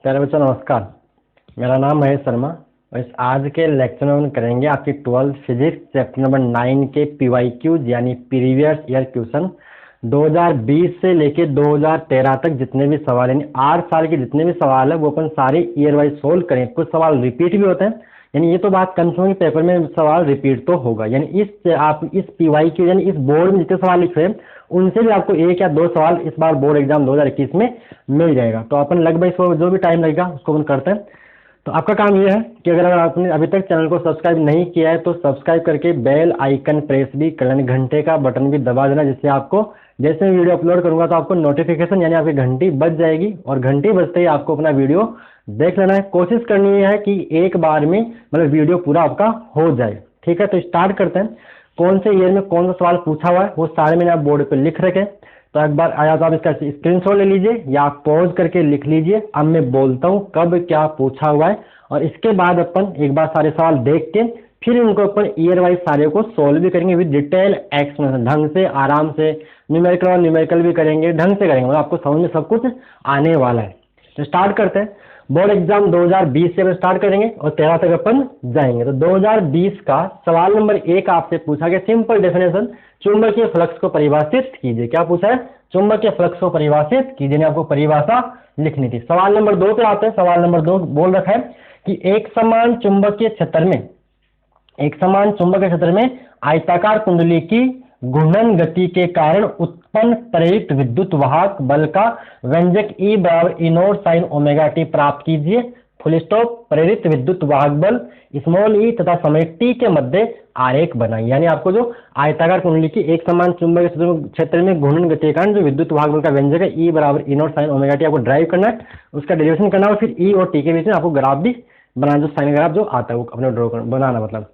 प्यारे बच्चों नमस्कार। मेरा नाम महेश शर्मा और इस आज के लेक्चर में हम करेंगे आपकी 12th फिजिक्स चैप्टर नंबर 9 के PYQs यानी प्रीवियस ईयर क्वेश्चन 2020 से लेके 2013 तक जितने भी सवाल यानी 8 साल के जितने भी सवाल है वो अपन सारे ईयर वाइज सोल्व करें। कुछ सवाल रिपीट भी होते हैं, यानी ये तो बात कंफर्म है कि पेपर में सवाल रिपीट तो होगा। यानी इस PYQ यानी इस बोर्ड में जितने सवाल लिखे हैं उनसे भी आपको 1 या 2 सवाल इस बार बोर्ड एग्जाम 2021 में मिल जाएगा। तो अपन लगभग इसको जो भी टाइम लगेगा उसको अपन करते हैं। तो आपका काम ये है कि अगर आपने अभी तक चैनल को सब्सक्राइब नहीं किया है तो सब्सक्राइब करके बेल आइकन प्रेस भी कर लेना, घंटे का बटन भी दबा देना, जिससे आपको जैसे मैं वीडियो अपलोड करूंगा तो आपको नोटिफिकेशन यानी आपकी घंटी बज जाएगी और घंटी बजते ही आपको अपना वीडियो देख लेना है। कोशिश करनी है कि एक बार में मतलब वीडियो पूरा आपका हो जाए। ठीक है, तो स्टार्ट करते हैं। कौन से ईयर में कौन सा सवाल पूछा हुआ है वो सारे मैंने आप बोर्ड पे लिख रखे। तो एक बार आया तो आप इसका स्क्रीनशॉट ले लीजिए या आप पॉज करके लिख लीजिए। अब मैं बोलता हूँ कब क्या पूछा हुआ है और इसके बाद अपन एक बार सारे सवाल देख के फिर इनको अपन ईयर वाइज सारे को सोल्व भी करेंगे विद डिटेल एक्सप्लेनेशन, ढंग से आराम से। न्यूमेरिकल और न्यूमेरिकल भी करेंगे, ढंग से करेंगे, मतलब आपको समझ में सब कुछ आने वाला है। तो स्टार्ट करते हैं। बोर्ड एग्जाम 2020 से स्टार्ट करेंगे और 13 तक अपन जाएंगे। तो 2020 का सवाल नंबर 1 आपसे पूछा गया, सिंपल डेफिनेशन, चुंबकीय फ्लक्स को परिभाषित कीजिए। क्या पूछा है? चुंबकीय फ्लक्स को परिभाषित कीजिए, आपको परिभाषा लिखनी थी। सवाल नंबर 2 पे आते हैं। सवाल नंबर 2 बोल रखा है कि एक समान चुंबकीय क्षेत्र में आयताकार कुंडली की घूर्णन गति के कारण उत्पन्न प्रेरित विद्युत वाहक बल का व्यंजक E बराबर E not sign omega T प्राप्त कीजिए। Full stop. प्रेरित विद्युत वाहक बल स्मॉल e तथा समय t के मध्य आरेख बनाइए। यानी आपको जो आयताकार कुंडली की एक समान चुंबकीय क्षेत्र में घूर्णन गति के कारण जो विद्युत वाहक बल का व्यंजक है E बराबर E not sign omega T आपको ड्राइव करना है, उसका डेरिवेशन करना है और फिर E और t के बीच में आपको ग्राफ भी बनाना, जो साइन ग्राफ जो आता है वो अपने ड्रॉ बनाना। मतलब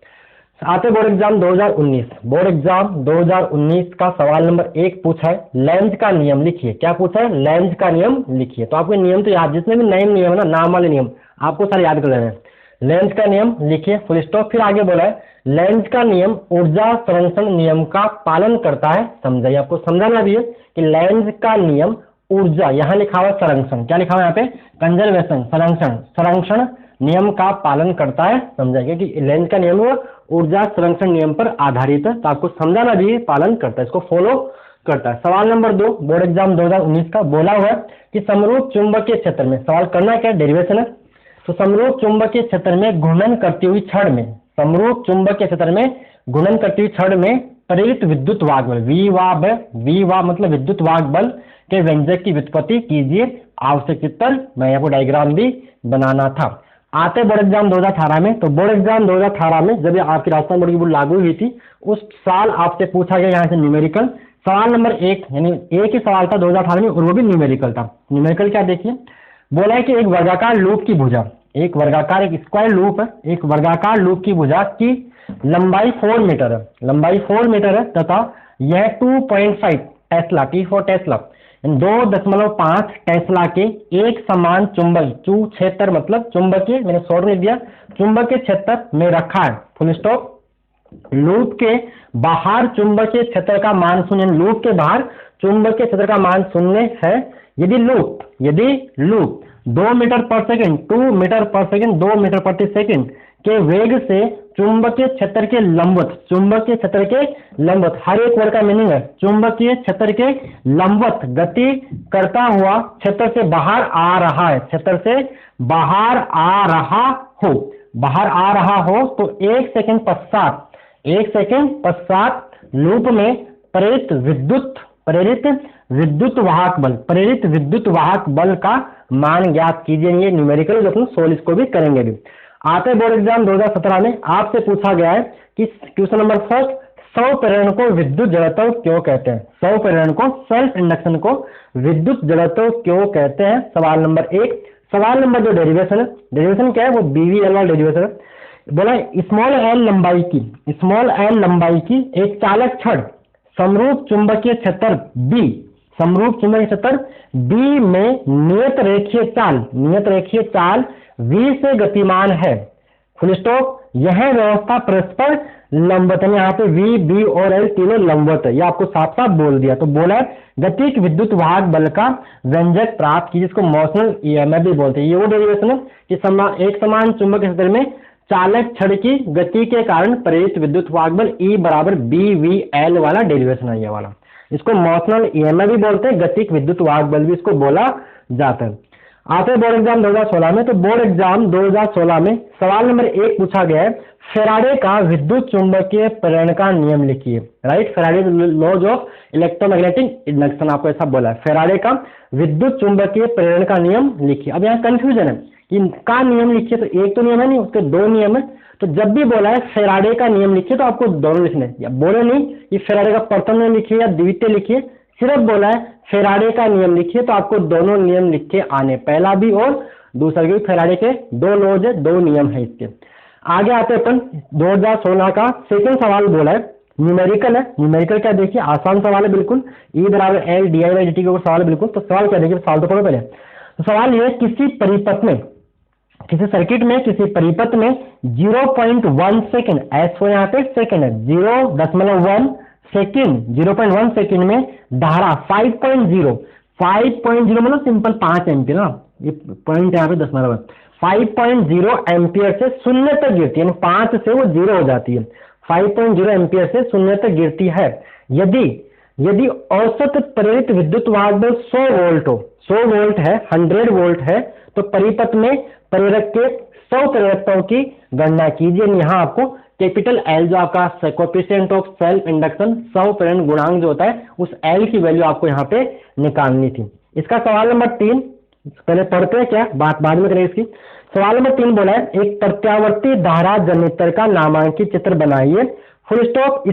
आते बोर्ड एग्जाम 2019। बोर्ड एग्जाम 2019 का सवाल नंबर 1 पूछा है, लेंज का नियम लिखिए। क्या पूछा है? लेंज का नियम लिखिए। तो आपके नियम तो याद, जितने भी नए नियम है ना, नाम वाले नियम आपको सारे याद कर लेना है। लेंज का नियम लिखिए, फुल स्टॉप। फिर आगे बोला है लेंज का नियम ऊर्जा संरक्षण नियम का पालन करता है। समझाइए, आपको समझाना भी है कि लेंज का नियम ऊर्जा, यहाँ लिखा हुआ संरक्षण, क्या लिखा हुआ यहाँ पे? कंजर्वेशन, संरक्षण नियम का पालन करता है। समझाइए कि लेंज का नियम वो ऊर्जा संरक्षण नियम पर आधारित है, तो आपको समझाना भी पालन करता है, इसको फॉलो करता है। सवाल नंबर 2 बोर्ड एग्जाम 2019 का बोला हुआ है कि समरूप चुंबकीय क्षेत्र में, सवाल करना क्या? डेरिवेशन है। तो समरूप चुंबकीय क्षेत्र में घूर्णन करती हुई छड़ में, समरूप चुंबकीय क्षेत्र में घूर्णन करती हुई छड़ में प्रेरित विद्युत वाहक बल V वाह मतलब विद्युत वाहक बल के व्यंजक की व्युत्पत्ति कीजिए। आवश्यक चित्र मैं आपको डायग्राम भी बनाना था। आते बोर्ड एग्जाम 2018 में। तो बोर्ड एग्जाम 2018 में जब आपकी राजस्थान बोर्ड की बोर्ड लागू हुई थी उस साल आपसे पूछा गया यहाँ से न्यूमेरिकल। सवाल नंबर 1 यानी एक ही सवाल था 2018 में और वो भी न्यूमेरिकल था। न्यूमेरिकल क्या देखिए, बोला है कि एक वर्गाकार लूप की भुजा, एक स्क्वायर लूप है, एक वर्गाकार लूप की भुजा की लंबाई 4 मीटर है, लंबाई 4 मीटर है तथा यह 2.5 Tesla, T for Tesla, 2.5 Tesla के एक समान चुंबकीय क्षेत्र, मतलब चुंबकीय, मैंने शॉर्ट में दिया, चुंबकीय क्षेत्र में रखा है। Full stop. लूप के बाहर चुंबकीय क्षेत्र का मान 0, लूप के बाहर चुंबकीय क्षेत्र का मान 0 है यदि लूप 2 मीटर पर सेकंड, 2 मीटर पर सेकंड, 2 मीटर प्रति सेकंड के वेग से चुंबकीय क्षेत्र के लंबवत, हर एक वर्ड का मीनिंग है, चुंबकीय क्षेत्र के लंबवत गति करता हुआ क्षेत्र से बाहर आ रहा है, क्षेत्र से बाहर आ रहा हो तो 1 सेकंड पश्चात लूप में प्रेरित विद्युत वाहक बल का मान ज्ञात कीजिए। ये न्यूमेरिकल जो अपन सोल्व इसको भी करेंगे अभी। आते बोर्ड एग्जाम 2017 में आपसे पूछा गया है कि क्वेश्चन नंबर 1, स्व प्रेरण को विद्युत जड़त्व क्यों कहते हैं? स्व प्रेरण को, सेल्फ इंडक्शन को विद्युत जड़त्व क्यों कहते हैं? सवाल नंबर 1। सवाल नंबर 2 डेरिवेशन है। डेरिवेशन क्या है? वो BVL वाला डेरिवेशन है। बोला स्मॉल एल लंबाई की एक चालक छड़ समरूप चुंबकीय क्षेत्र B में नियत रेखीय चाल V से गतिमान है। Full stop. यह व्यवस्था परस्पर लंबवत है। यहाँ पे V, B और L तीनों लंबवत है, ये आपको साफ साफ बोल दिया। तो बोला है गतिक विद्युत वाहक बल का व्यंजक प्राप्त कीजिए, इसको मोशनल ईएमएफ भी बोलते हैं। ये वो डेरिवेशन है कि एक समान चुंबक क्षेत्र में चालक छड़ की गति के कारण प्रेरित विद्युत वाहक बल E बराबर BVL वाला डेरिवेशन है ये वाला। इसको मोशनल ईएमएफ भी बोलते हैं, गतिक विद्युत वाहक बल भी इसको बोला जाता है। आते हैं बोर्ड एग्जाम 2016 में। तो बोर्ड एग्जाम 2016 में सवाल नंबर 1 पूछा गया है, फैराडे का विद्युत चुंबकीय प्रेरण का नियम लिखिए। Right, Faraday laws of electromagnetic induction आपको ऐसा बोला है, फैराडे का विद्युत चुंबकीय प्रेरण का नियम लिखिए। अब यहाँ कंफ्यूजन है कि का नियम लिखिए, तो एक तो नियम है नहीं, उसके दो नियम है। तो जब भी बोला है फैराडे का नियम लिखिए तो आपको दोनों लिखने, या बोले नहीं कि फैराडे का प्रथम नियम लिखिए या द्वितीय लिखिए, सिर्फ बोला है फैराडे का नियम लिखिए तो आपको दोनों नियम लिख के आने, पहला भी और दूसरा भी। फैराडे के दो लॉज है, दो नियम है इसके। आगे आते अपन 2016 का सेकंड सवाल बोला है, न्यूमेरिकल है। न्यूमेरिकल क्या देखिए, आसान सवाल है बिल्कुल, E बराबर L di/dt के ऊपर सवाल है बिल्कुल। तो सवाल क्या देखिए, सवाल तो पढ़ो पहले। तो सवाल ये, किसी परिपथ में, किसी सर्किट में, किसी परिपथ में 0.1 सेकेंड, S यहाँ पे सेकेंड है, 0.1 सेकेंड, 0.1 सेकेंड में धारा 5.0 मतलब सिंपल 5 एम्पियर ना, ये पॉइंट यहाँ पे 10 5.0 एम्पियर से शून्य तक गिरती है, 5 से वो 0 हो जाती है, 5.0 एम्पियर से शून्य तक गिरती है। यदि औसत प्रेरित विद्युत वाहक बल 100 वोल्ट हो, 100 वोल्ट है, 100 वोल्ट है, तो परिपथ में प्रेरक के 100 प्रेरकताओं की गणना कीजिए। यहाँ आपको कैपिटल L जो आपका कोएफिशिएंट ऑफ सेल्फ इंडक्शन, स्व प्रेरण गुणांक जो होता है, उस L की वैल्यू आपको यहाँ पे निकालनी थी। इसका सवाल नंबर 3 पहले पढ़ते हैं, क्या बात बाद में करें इसकी। सवाल नंबर 3 बोला है, एक प्रत्यावर्ती धारा जनरेटर का नामांकित चित्र बनाइए, फुल स्टॉप।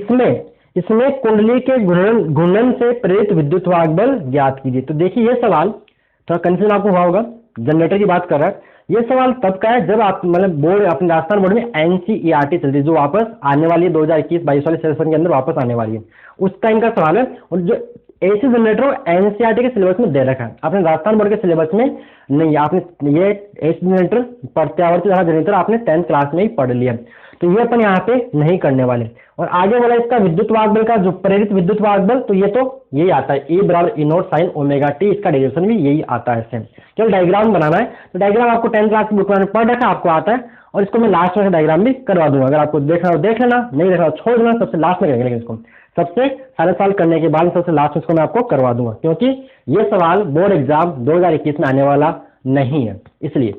इसमें कुंडली के घूर्णन से प्रेरित विद्युत वाहक बल ज्ञात कीजिए। तो देखिए ये सवाल थोड़ा कंफ्यूजन आपको हुआ होगा, जनरेटर की बात कर रहा है। ये सवाल तब का है जब आप मतलब बोर्ड, अपने राजस्थान बोर्ड में NCERT चलती है, जो वापस आने वाली है 2021-22 वाले सेशन के अंदर वापस आने वाली है, उस टाइम का सवाल है। और जो एसी जनरेटर NCERT के सिलेबस में दे रखा है, अपने राजस्थान बोर्ड के सिलेबस में नहीं। आपने ये एसी जनरेटर, प्रत्यावर्ती धारा जनरेटर आपने 10th क्लास में ही पढ़ लिया, तो ये अपन यहाँ पे नहीं करने वाले। और आगे वाला इसका विद्युत वाहक बल का जो प्रेरित विद्युत वाहक बल, तो ये तो यही आता है, E बराबर E0 sin ओमेगा t, इसका डेरिवेशन भी यही आता है सेम। केवल डायग्राम बनाना है, तो डायग्राम आपको 10th क्लास की बुक में पढ़ रखा, आपको आता है, और इसको मैं लास्ट में डायग्राम भी करवा दूंगा। अगर आपको देखना हो देख लेना, नहीं देखना छोड़ देना, सबसे लास्ट में करेंगे। लेकिन इसको सबसे सारे साल करने के बाद सबसे लास्ट में इसको मैं आपको करवा दूंगा, क्योंकि ये सवाल बोर्ड एग्जाम 2021 में आने वाला नहीं है, इसलिए।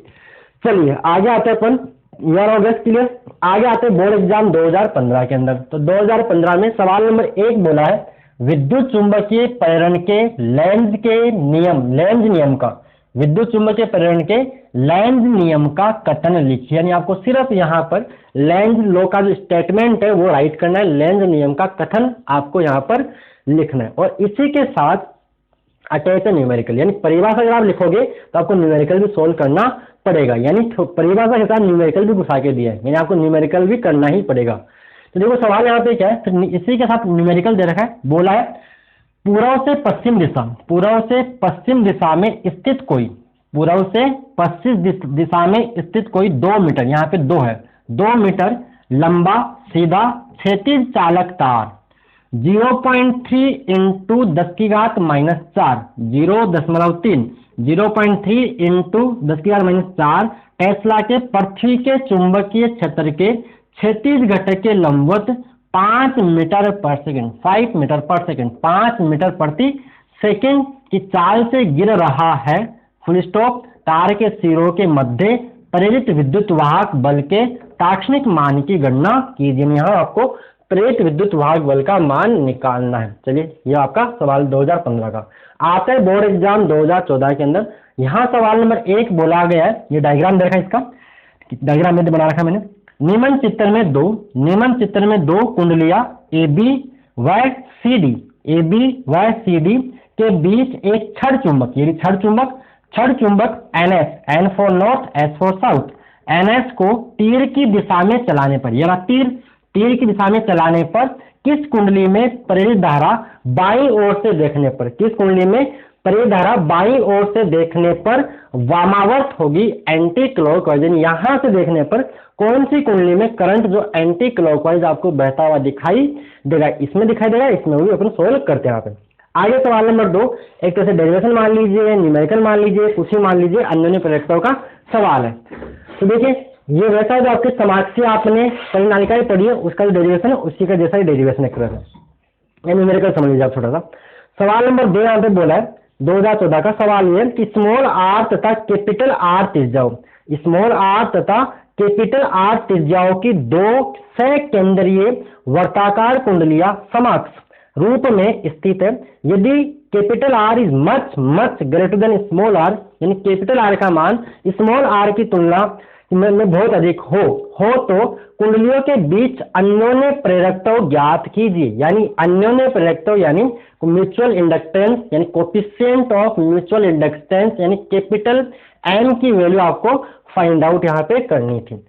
चलिए आगे आते हैं अपन, ईयर ऑगस्ट क्लियर। आगे आते हैं बोर्ड एग्जाम 2015 के अंदर। तो 2015 में सवाल नंबर 1 बोला है, विद्युत चुंबकीय प्रेरण के लेंज नियम का, विद्युत चुंबकीय प्रेरण के लेंज नियम का कथन लिखिए। यानी आपको सिर्फ यहाँ पर लेंज लॉ का जो स्टेटमेंट है वो राइट करना है, लेंज नियम का कथन आपको यहाँ पर लिखना है, और इसी के साथ अटैच है न्यूमेरिकल। यानी परिभाषा अगर आप लिखोगे तो आपको न्यूमेरिकल भी सोल्व करना पड़ेगा, यानी परिभाषा के साथ न्यूमेरिकल भी घुसा के दिया है, यानी आपको न्यूमेरिकल भी करना ही पड़ेगा। तो देखो सवाल यहाँ पे क्या है, तो इसी के साथ न्यूमेरिकल दे रखा है। बोला है पूर्व से पश्चिम दिशा में स्थित कोई, पूर्व से पश्चिम दिशा में स्थित कोई 2 मीटर, यहाँ पे 2 है, 2 मीटर लंबा सीधा क्षैतिज चालक तार 0.3 इंटू 10⁻⁴, 0.3 इंटू 10⁻⁴ टेस्ला के पृथ्वी के चुंबकीय क्षेत्र के क्षैतिज घटक के लंबवत 5 मीटर पर सेकंड, 5 मीटर पर सेकंड, 5 मीटर प्रति सेकंड की चाल से गिर रहा है, फुल स्टॉप। तार के सिरों के मध्य प्रेरित विद्युत वाहक बल के ताक्षणिक मान की गणना कीजिए। यहाँ आपको प्रेरित विद्युत वाहक बल का मान निकालना है। चलिए ये आपका सवाल 2015 का। आता है बोर्ड एग्जाम 2014 के अंदर। यहाँ सवाल नंबर 1 बोला गया है, ये डायग्राम देखा, इसका डायग्राम में बना रखा मैंने। निम्न चित्र में दो कुंडलियां AB व CD के बीच एक छड़ चुंबक, ये छड़ चुंबक NS, N for north, S for south, NS को तीर की दिशा में चलाने पर, यह तीर की दिशा में चलाने पर किस कुंडली में प्रेरित धारा बाईं ओर से देखने पर, किस कुंडली में परिधारा बाईं ओर से देखने पर वामावर्त होगी एंटी क्लॉकवाइज, यानी यहां से देखने पर कौन सी कुंडली में करंट जो एंटी क्लॉकवाइज आपको बहता हुआ दिखाई देगा, इसमें दिखाई देगा, इसमें भी अपन सोल्व करते हैं यहाँ पे। आगे सवाल नंबर 2, एक तरह से डेरिवेशन मान लीजिए, न्यूमेरिकल मान लीजिए, कुछ ही मान लीजिए, अन्योन्य प्रेरकताओं का सवाल है। तो देखिए ये वैसा है जो आपके समाज से आपने परिणालिकाएं पढ़ी है, उसका जो डेरिवेशन है उसी का जैसा ही डेरिवेशन है। ये न्यूमेरिकल समझ लीजिए आप थोड़ा सा। सवाल नंबर 2 यहाँ पे बोला है 2014 का सवाल ये कि स्मॉल आर तथा कैपिटल आर त्रिज्याओं, स्मॉल आर तथा कैपिटल आर त्रिज्याओं की 2 सकेंद्रीय वर्ताकार कुंडलियां समक्ष रूप में स्थित है। यदि capital R is much much greater than small R, यानी कैपिटल आर का मान स्मॉल आर की तुलना में बहुत अधिक हो तो कुंडलियों के बीच अन्योन्य प्रेरकता ज्ञात कीजिए। यानी अन्योन्य प्रेरकता यानी म्यूचुअल इंडक्टेंस, यानी कोफिशिएंट ऑफ म्यूचुअल इंडक्टेंस, यानी कैपिटल एम की वैल्यू आपको फाइंड आउट यहाँ पे करनी थी।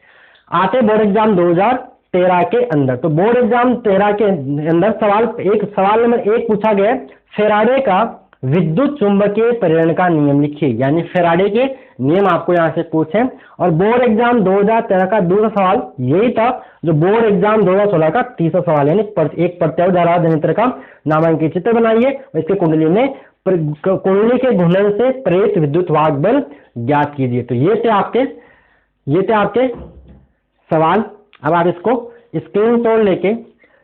आते बोर्ड एग्जाम 2013 के अंदर, तो बोर्ड एग्जाम 13 के अंदर सवाल नंबर 1 पूछा गया फेराडे का विद्युत चुंबकीय प्रेरण का नियम लिखिए, यानी फेराडे के नियम आपको यहाँ से पूछे। और बोर्ड एग्जाम 2013 का दूसरा सवाल यही था जो बोर्ड एग्जाम 2016 का तीसरा सवाल, यानी एक प्रत्यावर्त जनित्र का नामांकित चित्र बनाइए और इसके कुंडली में कुंडली के घूर्णन से प्रेरित विद्युत वाहक बल ज्ञात कीजिए। तो ये थे आपके सवाल। अब आप इसको स्क्रीनशॉट लेके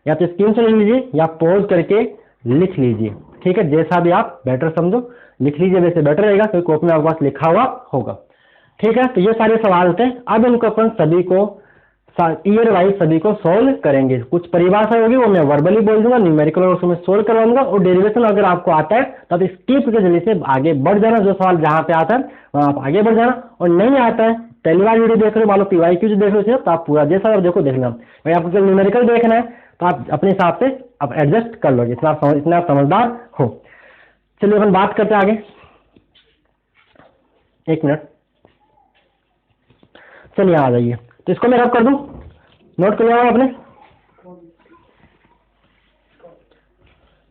या तो स्क्रीनशॉट ले लीजिए या पॉज करके लिख लीजिए, ठीक है, जैसा भी आप बेटर समझो लिख लीजिए, वैसे बेटर रहेगा क्योंकि कॉपी में आपके पास लिखा हुआ होगा, ठीक है। तो ये सारे सवाल थे, अब इनको अपन सभी को ईयर वाइज सभी को सोल्व करेंगे। कुछ परिभाषा होगी वो मैं वर्बली बोल दूंगा, न्यूमेरिकल और उसमें सोल्व करवाऊंगा, और डेरिवेशन अगर आपको आता है तो आप स्किप करके जल्दी से आगे बढ़ जाना, जो सवाल जहां पे आता है वहां आप आगे बढ़ जाना, और नहीं आता है पहली बार वीडियो देख रहे हो, मान लो PYQ देख रहे हो तो आप पूरा जैसा आप देखो देखना, भाई आपको न्यूमेरिकल देखना है तो आप अपने हिसाब से आप एडजस्ट कर लोगे, इतना आप समझदार हो। चलिए अपन बात करते हैं आगे, एक मिनट, चलिए आ जाइए। तो इसको मैं रब कर दूं, नोट कर लिया आपने,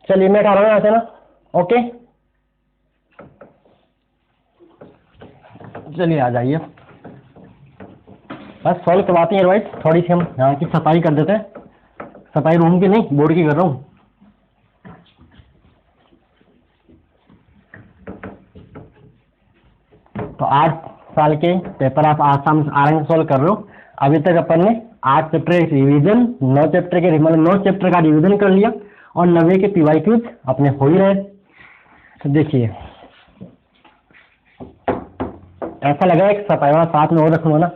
चलिए मैं उठा रहा हूं यहाँ से ना, ओके, चलिए आ जाइए, बस सॉल्व करवाते हैं एडवाइस, थोड़ी सी हम यहाँ की सफाई कर देते हैं, सफाई रूम की नहीं बोर्ड की कर रहा हूँ। तो 8 साल के पेपर आप आराम से सॉल्व कर रहे हो। अभी तक अपन ने 8 चैप्टर रिवीजन, 9 चैप्टर के मतलब 9 चैप्टर का रिवीजन कर लिया और 90 के PYQ अपने हो ही रहे। तो देखिए ऐसा लगा एक सफाई वाला साथ में और रखूंगा ना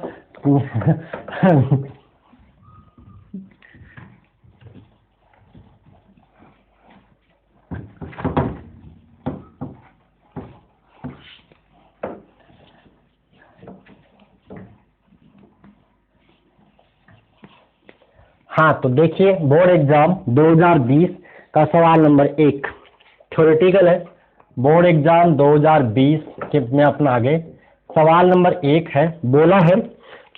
हाँ, तो देखिए बोर्ड एग्जाम 2020 का सवाल नंबर 1 थ्योरेटिकल है। बोर्ड एग्जाम 2020 के में अपना आगे सवाल नंबर 1 है, बोला है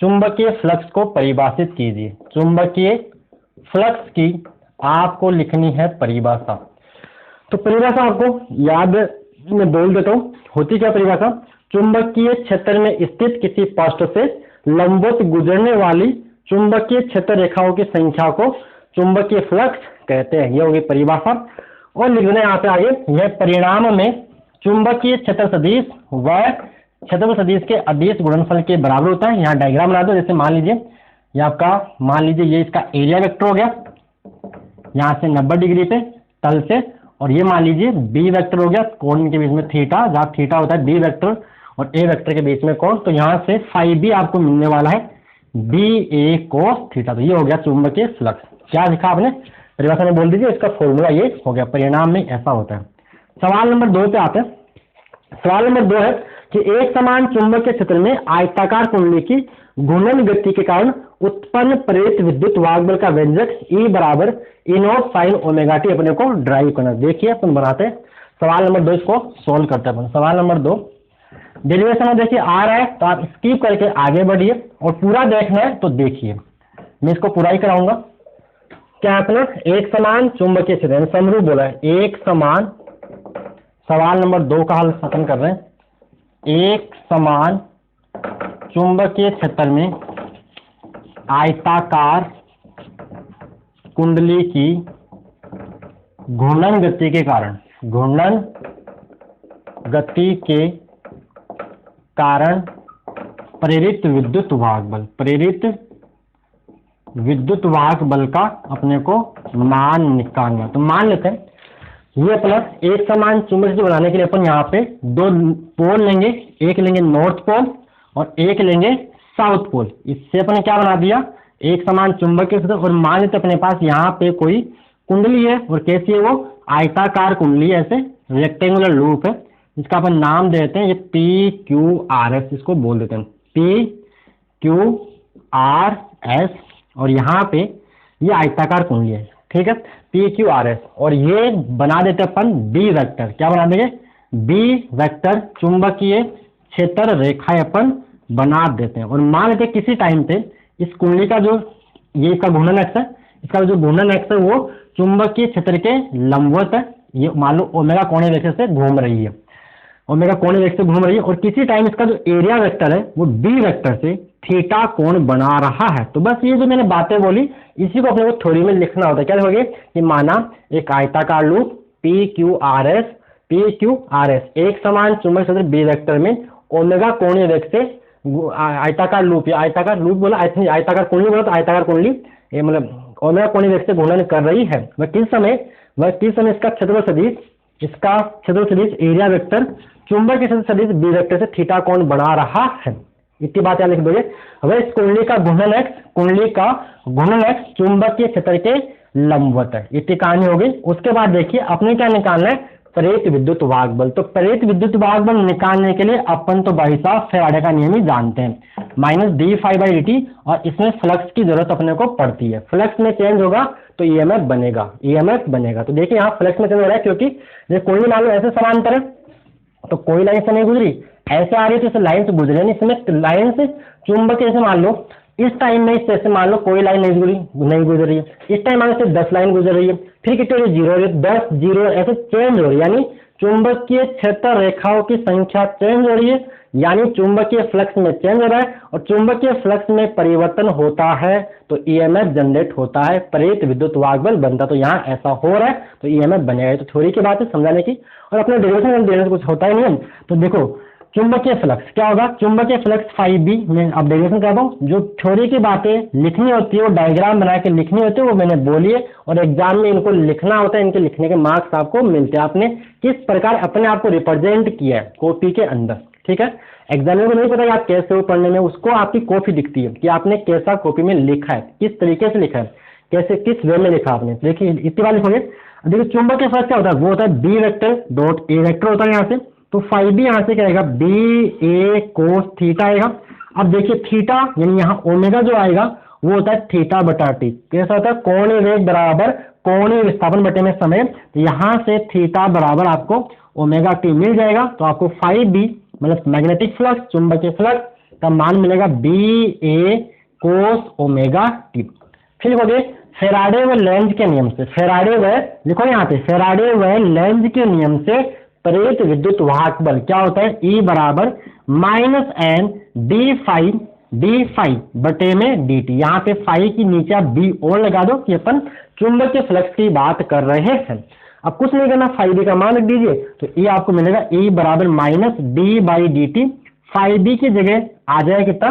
चुंबकीय फ्लक्स को परिभाषित कीजिए। चुंबकीय फ्लक्स की आपको लिखनी है परिभाषा। तो परिभाषा आपको याद मैं बोल देता हूँ, होती क्या परिभाषा, चुंबकीय क्षेत्र में स्थित किसी पृष्ठ से लंबवत गुजरने वाली चुंबकीय क्षेत्र रेखाओं की संख्या को चुंबकीय फ्लक्स कहते हैं। यह होगी परिभाषा। और लिखना यहाँ पे आगे, यह परिणाम में चुंबकीय क्षेत्र सदिश व क्षेत्रफल सदिश के अदिश गुणनफल के बराबर होता है। यहाँ डायग्राम बना दो, जैसे मान लीजिए ये आपका, मान लीजिए ये इसका एरिया वेक्टर हो गया यहाँ से 90 डिग्री पे तल से, और ये मान लीजिए बी वेक्टर हो गया कोण के बीच में थीटा, जहाँ थीटा होता है बी वेक्टर और ए वेक्टर के बीच में कोण, तो यहाँ से फाई बी आपको मिलने वाला है बी ए कोस थीटा। तो ये हो गया चुंबकीय फ्लक्स। क्या लिखा आपने परिभाषा में बोल दीजिए, इसका फॉर्मूला ये हो गया, परिणाम में ऐसा होता है। सवाल नंबर 2 पे आते हैं। सवाल नंबर 2 है कि एक समान चुंबकीय क्षेत्र में आयताकार कुंडली की घूर्णन गति के कारण उत्पन्न प्रेरित विद्युत वाहक बल का व्यंजक E बराबर E0 sin ओमेगा टी अपने को ड्राइव करना। देखिए अपन बनाते हैं सवाल नंबर 2, इसको सोल्व करते हैं अपन। सवाल नंबर 2 डेरिवेशन में देखिए आ रहा है तो आप स्किप करके आगे बढ़िए, और पूरा देखना है तो देखिए, मैं इसको पूरा ही कराऊंगा। क्या अपना एक समान चुंबकीय क्षेत्र समरूप बोला है, एक समान सवाल नंबर 2 का हल खत्म कर रहे हैं। एक समान चुंबकीय क्षेत्र में आयताकार कुंडली की घूर्णन गति के कारण प्रेरित विद्युत वाहक बल का अपने को मान निकालना। तो मान लेते हैं ये अपना एक समान चुंबक बनाने के लिए अपन यहाँ पे 2 पोल लेंगे, एक लेंगे नॉर्थ पोल और एक लेंगे साउथ पोल। इससे अपने क्या बना दिया, एक समान चुंबकीय क्षेत्र। और मान लेते अपने पास यहाँ पे कोई कुंडली है, और कैसी है वो, आयताकार कुंडली है, ऐसे रेक्टेंगुलर लूप है। इसका अपन नाम देते हैं ये PQRS, इसको बोल देते हैं PQRS। और यहाँ पे ये आयताकार कुंडली है, ठीक है, PQRS। और ये बना देते अपन B वेक्टर। क्या बना देंगे, B वेक्टर चुंबकीय क्षेत्र रेखा अपन बना देते हैं। और मान लेते किसी टाइम पे इस कुंडली का जो ये इसका घूर्णन अक्ष है, इसका जो घूर्णन अक्ष है वो चुंबकीय क्षेत्र के लंबवत है। ये मान लो ओमेगा कोणीय वेग से घूम रही है, ओमेगा कोणीय वेग से घूम रही है। और किसी टाइम इसका जो एरिया वेक्टर है वो B वेक्टर से थीटा कोण बना रहा है। तो बस ये जो मैंने बातें बोली इसी को अपने को थ्योरी में लिखना होता है। क्या लिखोगे कि माना एक आयताकार लूप PQRS एक समान चुंबकीय क्षेत्र B वेक्टर में ओमेगा कोणीय वेग से आयताकार लूप बोला, आयताकार कुंडली बोला, तो आयताकार कुंडली ये मतलब ओमेगा कोणीय वेग से घूर्णन कर रही है। वह किस समय इसका क्षेत्रफल सदिश एरिया वेक्टर चुंबकीय क्षेत्र सदिश B वेक्टर से थीटा कोण बना रहा है। इतनी बात याद लिख दोगे। वह इस कुंडली का घूर्णन अक्ष चुंबकीय क्षेत्र के लंबवत है। इतनी कहानी हो गई। उसके बाद देखिए अपने क्या निकालना है, प्रेरित विद्युत वाहक बल। तो प्रेरित विद्युत वाहक बल निकालने के लिए अपन तो भाई साहब फैराडे का नियम ही जानते हैं, -d∅dt। और इसमें फ्लक्स की जरूरत अपने को पड़ती है। फ्लक्स में चेंज होगा तो ईएमएफ बनेगा। तो देखिए यहाँ फ्लक्स में चेंज हो रहा है, क्योंकि ये कोई मान लो ऐसे समांतर है तो कोई लाइन से नहीं गुजरी, ऐसे आ रही है तो इसे लाइन से गुजरे नहीं, इसमें लाइन से चुंबकीय से मान लो इस टाइम में इससे मान लो कोई लाइन नहीं गुजर रही है, इस टाइम मान लो 10 लाइन गुजर रही है, फिर कितनी हो रही है, 0 हो रही है, 10 0 ऐसे चेंज हो रही है। यानी चुंबकीय क्षेत्र रेखाओं की संख्या चेंज हो रही है, यानी चुंबकीय फ्लक्स में चेंज हो रहा है। और चुंबकीय फ्लक्स में परिवर्तन होता है तो ईएमएफ जनरेट होता है, प्रेरित विद्युत वाहक बल बनता। तो यहाँ ऐसा हो रहा है तो ईएमएफ बनेगा। तो थ्योरी की बात है समझाने की, और अपने डेरिवेशन देने से कुछ होता ही नहीं। तो देखो चुंबकीय फ्लक्स क्या होगा, चुंबकीय फ्लक्स ∅B में अब डेरिवेशन करता हूँ। जो थ्योरी की बातें लिखनी होती है वो डायग्राम बना के लिखनी होती है, वो मैंने बोली है। और एग्जाम में इनको लिखना होता है, इनके लिखने के मार्क्स आपको मिलते हैं। आपने किस प्रकार अपने आप को रिप्रेजेंट किया है कॉपी के अंदर, ठीक है। एग्जामिनर को नहीं पता कि आप कैसे हो पढ़ने में, उसको आपकी कॉपी दिखती है कि आपने कैसा कॉपी में लिखा है, किस तरीके से लिखा है, कैसे किस वे में लिखा आपने। देखिए इतनी बार लिखोगे। देखिए चुंबकीय फ्लक्स क्या होता है, वो होता है B vector dot A vector होता है यहाँ से। तो ∅B यहाँ से क्या आएगा, BA cos थीटा आएगा। अब देखिए थीटा यानी यहाँ ओमेगा जो आएगा वो होता है थीटा बटा टी। कैसा होता है, कोणीय वेग बराबर कोणीय विस्थापन बटे में समय। तो यहाँ से थीटा बराबर आपको ओमेगा टी मिल जाएगा। तो आपको ∅B मतलब मैग्नेटिक फ्लक्स चुंबकीय फ्लक्स का मान मिलेगा BA cos ओमेगा टी। फिर हो गए फैराडे व लेंज के नियम से, फैराडे व लिखो यहाँ पे, फैराडे व लेंज के नियम से प्रेरित विद्युत वाहक बल क्या होता है, E बराबर -n d∅ बटे में dt। यहाँ पे फाई की नीचे आप B और लगा दो कि अपन चुंबकीय फ्लक्स की बात कर रहे हैं। अब कुछ नहीं करना, ∅B का मान रख दीजिए। तो E आपको मिलेगा E बराबर -d/dt। ∅B की जगह आ जाएगा कितना,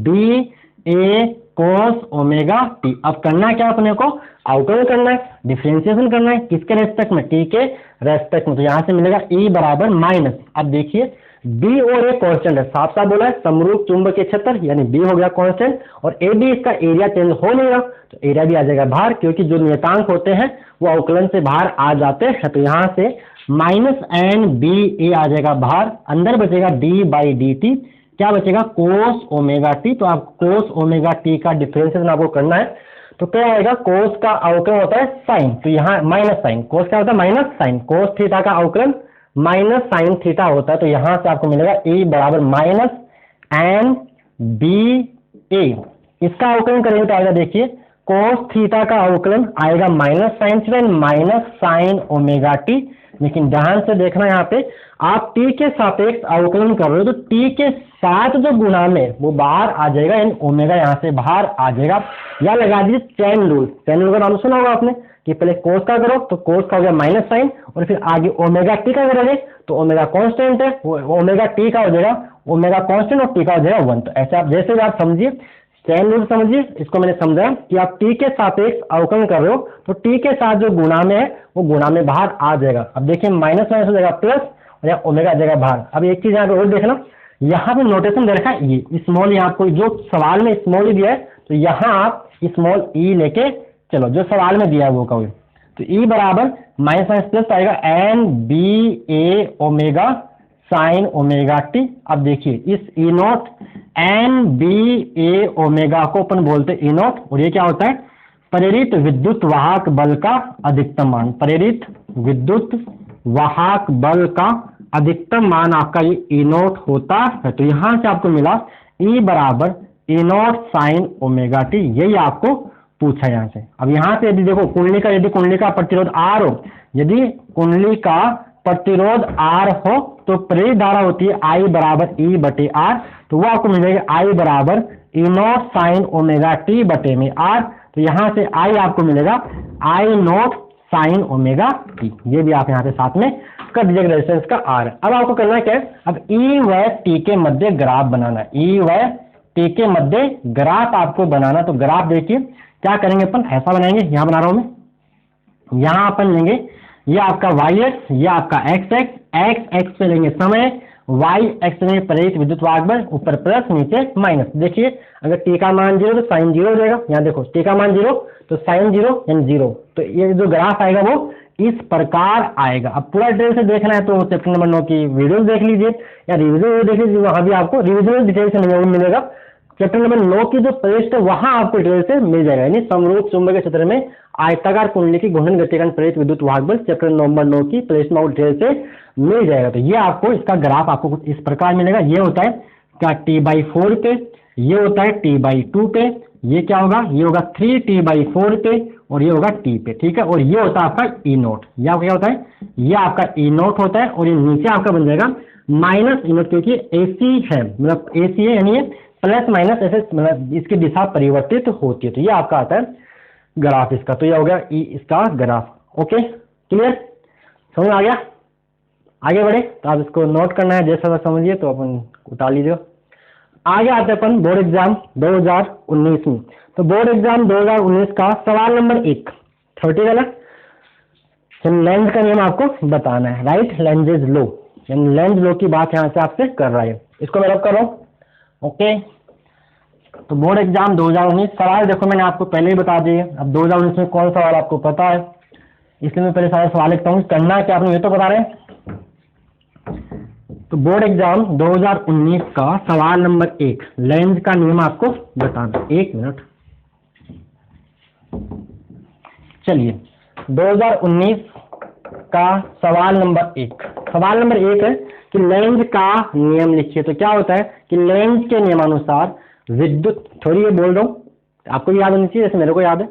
BA cos ओमेगा टी। अब करना क्या अपने को, अवकलन करना है, डिफरेंशिएशन करना है, किसके रेस्पेक्ट में, टी के रेस्पेक्ट में। तो यहाँ से मिलेगा E बराबर माइनस, अब देखिए B और A कांस्टेंट है, साफ साफ बोला है समरूप चुंबकीय क्षेत्र यानी B हो गया कांस्टेंट, और AB इसका एरिया चेंज हो नहीं रहा तो एरिया भी आ जाएगा बाहर, क्योंकि जो नियतांक होते हैं वो अवकलन से बाहर आ जाते हैं। तो यहाँ से -nBA आ जाएगा बाहर, अंदर बचेगा d/dt। क्या बचेगा, cos ओमेगा टी। तो आप cos ओमेगा टी का डिफरेंशिएशन आपको करना है। तो क्या आएगा, cos का अवकलन होता है साइन, तो यहाँ माइनस साइन, cos क्या होता है, माइनस साइन, cos थीटा का अवकलन माइनस साइन थीटा होता है। तो यहाँ से आपको मिलेगा E बराबर -nBA। इसका अवकलन करेंगे तो आएगा, देखिए cos थीटा का अवकलन आएगा minus sine theta minus sign omega T. लेकिन ध्यान से देखना यहाँ पे, आप टी के सापेक्ष अवकलन कर रहे हो तो टी के साथ जो गुणा में वो बाहर आ जाएगा, यानी ओमेगा यहाँ से बाहर आ जाएगा। या लगा दीजिए चैन रूल, चैन रूल का नाम सुना होगा आपने कि पहले कोस का करो तो कोस का हो गया माइनस साइन, और फिर आगे ओमेगा टी का करोगे तो ओमेगा कांस्टेंट है, वो ओमेगा टी का हो जाएगा ओमेगा कांस्टेंट और टी का हो जाएगा 1। तो ऐसे आप जैसे भी आप समझिए, चैन रूल समझिए, इसको मैंने समझाया कि आप टी के सापेक्ष अवकलन कर रहे हो तो टी के साथ जो गुणा में है वो गुणा में बाहर आ जाएगा। अब देखिए माइनस माइनस हो जाएगा प्लस, और यहाँ ओमेगा आ जाएगा बाहर। अब एक चीज यहाँ पे और देखना, यहाँ पे नोटेशन दे रखा है ये स्मॉल, यहाँ आपको जो सवाल में स्मॉल ही दिया है तो यहाँ आप स्मॉल ई लेके चलो, जो सवाल में दिया है वो कहोगे। तो ई बराबर माइनस माइनस प्लस आएगा N B A omega sine omega T. अब देखिए इस E not N B A omega को अपन बोलते हैं ई नॉट, और ये क्या होता है, प्रेरित विद्युत वाहक बल का अधिकतम मान। प्रेरित विद्युत वाहक बल का अधिकतम मान आपका ये ई नॉट होता है। तो यहां से आपको मिला ई बराबर ई नॉट साइन ओमेगा टी, यही आपको पूछा यहाँ से। अब यहाँ से यदि देखो कुंडली का, यदि कुंडली का प्रतिरोध आर हो, यदि कुंडली का प्रतिरोध आर हो तो प्रेरित धारा होती है आई बराबर ई बटे आर, तो वो आपको मिल जाएगा आई बराबर ई नॉट साइन ओमेगा टी बटे में आर। तो यहाँ से आई आपको मिलेगा आई नॉट साइन ओमेगा टी, ये भी आप यहाँ पे साथ में कर दीजिएगा रेजिस्टेंस का आर। अब आपको करना क्या है, अब ई व टी के मध्य ग्राफ बनाना है, ई व टी के मध्य ग्राफ आपको बनाना। तो ग्राफ देखिए क्या करेंगे अपन, ऐसा बनाएंगे, यहाँ बना रहा हूं मैं, यहाँ अपन लेंगे ये आपका वाई एक्स, ये आपका एक्स एक्स, एक्स एक्स पे लेंगे समय, वाई एक्स में प्रेरित विद्युत वाहक बल, ऊपर प्लस नीचे माइनस। देखिए अगर टी का मान 0 तो साइन 0 हो जाएगा, यहाँ देखो टी का मान 0 तो साइन 0 यानी 0। तो ये जो ग्राफ आएगा वो इस प्रकार आएगा। अब पूरा डिटेल से देखना है तो चैप्टर नंबर 9 की वीडियो देख लीजिए या रिविजन देख लीजिए, वहां भी आपको रिविजन डिटेल से मिलेगा। चैप्टर नंबर 9 की जो प्लेलिस्ट है वहां आपको डिटेल से मिल जाएगा, यानी समरूप चुंबकीय क्षेत्र में आयताकार कुंडली की घूर्णन गति का प्रेरित विद्युत वाहक बल, चैप्टर नंबर 9 की प्लेलिस्ट में डिटेल से मिल जाएगा। तो ये आपको इसका ग्राफ आपको कुछ इस प्रकार मिलेगा। ये होता है क्या t/4 पे, ये होता है t/2 पे, ये क्या होगा, ये होगा 3t/4 पे, और ये होगा t पे, ठीक है। और ये होता है आपका ई नोट, ये आपका क्या होता है, ये आपका ई नोट होता है, और ये नीचे आपका बन जाएगा माइनस ई नोट, क्योंकि एसी है, मतलब एसी है, यानी प्लस माइनस ऐसे, मतलब इसकी दिशा परिवर्तित होती है। तो ये आपका आता है ग्राफ इसका। तो ये हो गया ई इसका ग्राफ। ओके क्लियर, समझ आ गया। आगे बढ़े तो आप इसको नोट करना है, जैसा समझिए तो अपन उतार लीजिए। आगे आते हैं अपन बोर्ड एग्जाम 2019 में। तो बोर्ड एग्जाम 2019 का सवाल नंबर 1 30 वाला लेंज का नियम आपको बताना है, राइट, लेंजेज लो, यानी लेंज लो की बात यहाँ से आपसे कर रहा है। इसको मैं रब कर रहा हूँ। ओके, तो बोर्ड एग्जाम 2019 सवाल देखो मैंने आपको पहले ही बता दिए। अब 2019 में कौन सा सवाल आपको पता है, इसलिए मैं पहले सारे सवाल लिखता हूँ, करना है क्या आपने ये तो बता रहे हैं। तो बोर्ड एग्जाम 2019 का सवाल नंबर 1 लेंज का नियम आपको बताना। 1 मिनट, चलिए 2019 का सवाल नंबर 1, सवाल नंबर 1 है कि लेंज का नियम लिखिए। तो क्या होता है कि लेंज के नियमानुसार विद्युत, थोड़ी ये बोल रहा हूँ आपको याद होनी चाहिए जैसे मेरे को याद है,